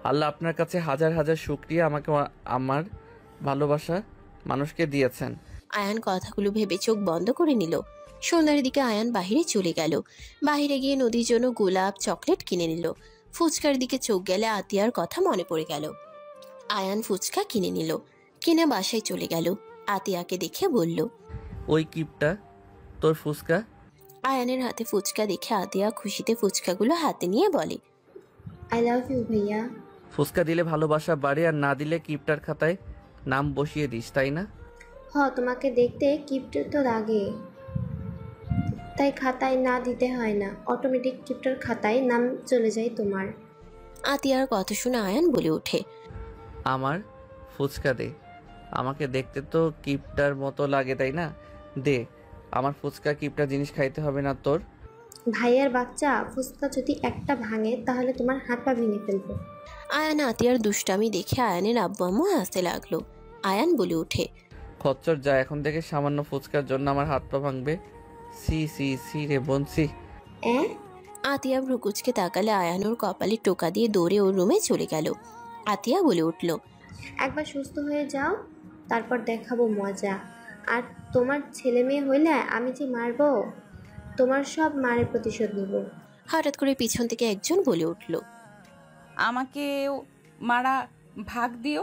আল্লাহ আপনার কাছে হাজার হাজার শুকরিয়া, আমাকে আমার ভালোবাসা মানুষকে দিয়েছেন। আয়ান কথাগুলো ভেবে চোখ বন্ধ করে নিল। সন্ধ্যার দিকে আয়ান বাহিরে চলে গেল। বাহিরে গিয়ে নদীর জন্য গোলাপ চকলেট কিনে নিল। ফুচকার দিকে চোখ গেলে আতিয়ার কথা মনে পড়ে গেল। আয়ান ফুচকা কিনে নিল। কিনে বাসায় চলে গেল। আতিয়াকে দেখে বলল, ওই কিপটা তোর ফুচকা। আয়ানের হাতে ফুচকা দেখে আতিয়া খুশিতে ফুচকাগুলো হাতে নিয়ে বলে, আই লাভ ইউ ভাইয়া। ফুচকা দিলে ভালোবাসা বাড়ে, আর না দিলে কিপটার খাতায় নাম বসিয়ে দিস, তাই না? তোমাকে দেখতে কিপ্টে তো লাগে, তাই খাতায় না দিতে হয় না, অটোমেটিক কিপ্টার খাতায় নাম চলে যায় তোমার। আতিয়ার কথা শুনে আয়ান বলে ওঠে, আমার ফুচকা দে, আমাকে দেখতে তো কিপটার মতো লাগে, তাই না? দে আমার ফুচকা, কিপটা জিনিস খাইতে হবে না তোর। ভাইয়ার বাচ্চা, ফুচকা যদি একটা ভাঙে তাহলে তোমার হাত পা ভেঙে ফেলবো। আয়ান আতিয়ার দুষ্টামি দেখে আয়ানের আব্বু আম্মু হাসতে লাগলো। আয়ান বলে ওঠে, খচ্চর যা, এখন থেকে সামান্য ফুচকার জন্য আমার হাত পা ভাঙবে। সি সি সি রে বোন, সি। আতিয়া ভ্রুকুচকে তাকালে আয়ান ওর কপালে টোকা দিয়ে দৌড়ে ওর রুমে চলে গেল। আতিয়া বলে উঠল, একবার সুস্থ হয়ে যাও, তারপর দেখাবো মজা। আর তোমার ছেলে মেয়ে হইলে আমি যে মারবো, তোমার সব মারের প্রতিশোধ নেব। হঠাৎ করে পিছন থেকে একজন বলে উঠল, আমাকেও মারা ভাগ দিও,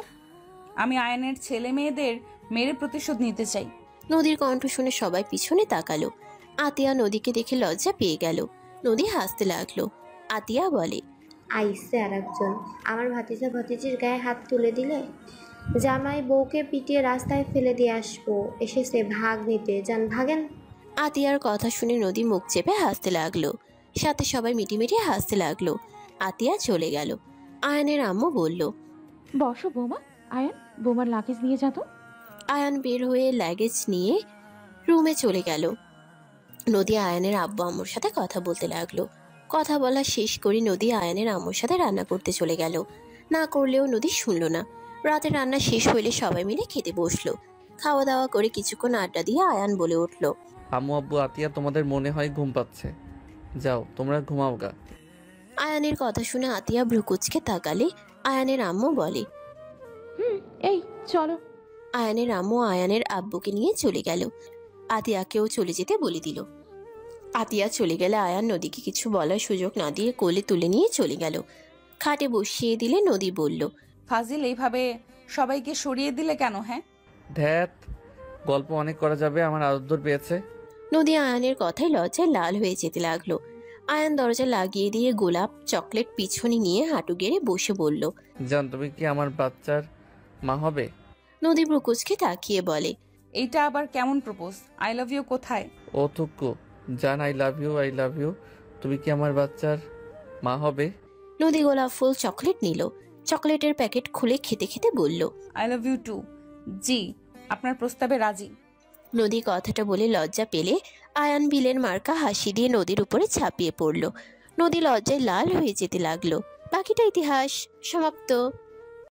আমি আয়নের ছেলে মেয়েদের মেরে প্রতিশোধ নিতে চাই। নদীর কণ্ঠ শুনে সবাই পিছনে তাকালো। আতিয়া নদীকে দেখে লজ্জা পেয়ে গেল। নদী হাসতে লাগলো। আতিয়া বলে, আইসে আর একজন, আমার ভাতিজা ভাতিজির গায়ে হাত তুলে দিলে জামাই বউকে পিটিয়ে রাস্তায় ফেলে দিয়ে আসবো, এসেছে ভাগ নিতে, যান ভাগেন। আতিয়ার কথা শুনে নদী মুখ চেপে হাসতে লাগলো। সাথে সবাই মিটিমিটি হাসতে লাগলো। আতিয়া চলে গেল। আয়ানের আম্মু বলল, বসো বৌমা। আয়ান, বৌমার লাগেজ নিয়ে যা তো। আয়ান বের হয়ে লাগেজ নিয়ে রুমে চলে গেল। নদী আয়ানের আব্বু আম্মুর সাথে কথা বলতে লাগলো। কথা বলা শেষ করে নদী আয়ানের আম্মুর সাথে রান্না করতে চলে গেল। না করলেও নদী শুনল না। রাতে রান্না শেষ হইলে সবাই মিলে খেতে বসলো। খাওয়া দাওয়া করে কিছুক্ষণ আড্ডা দিয়ে আয়ান বলে উঠল, আম্মু আব্বু আতিয়া তোমাদের মনে হয় ঘুম পাচ্ছে, যাও তোমরা ঘুমাও গা। আয়ানের কথা শুনে আতিয়া ভ্রুকুচকে তাকালে আয়ানের আম্মু বলে, এই চলো। আয়ানের আম্মু আয়ানের আব্বুকে নিয়ে চলে গেল। আতিয়াকেও চলে যেতে বলে দিল। আতিয়া চলে গেলে আয়ান নদীকে কিছু বলার সুযোগ না দিয়ে কোলে তুলে নিয়ে চলে গেল। খাটে বসিয়ে দিলে নদী বলল, ফাজিল, এইভাবে সবাইকে সরিয়ে দিলে কেন? হ্যাঁ, ধ্যাত, গল্প অনেক করা যাবে, আমার আদর পেয়েছে। নদী আয়ানের কথায় লজ্জায় লাল হয়ে যেতে লাগলো। আয়ান দরজা লাগিয়ে দিয়ে গোলাপ চকলেট পিছনে নিয়ে হাঁটু গেড়ে বসে বলল, জান তুমি কি আমার বাচ্চার মা হবে? নদী ব্রুকুচকে তাকিয়ে বলে, এইটা আবার কেমন প্রপোজ? আই লাভ ইউ কোথায়? ও থুকু, জান I love you, I love you. তুমি কি আমার বাচ্চার মা হবে? নদী গোলাপ ফুল চকলেট নিল। চকলেটের প্যাকেট খুলে খেতে খেতে বলল, আই লাভ ইউ টু। জি, আপনার প্রস্তাবে রাজি। নদী কথাটা বলে লজ্জা পেলে আয়ান বিলের মার্কা হাসি দিয়ে নদীর উপরে ছাপিয়ে পড়ল। নদী লজ্জায় লাল হয়ে যেতে লাগলো। বাকিটা ইতিহাস সমাপ্ত।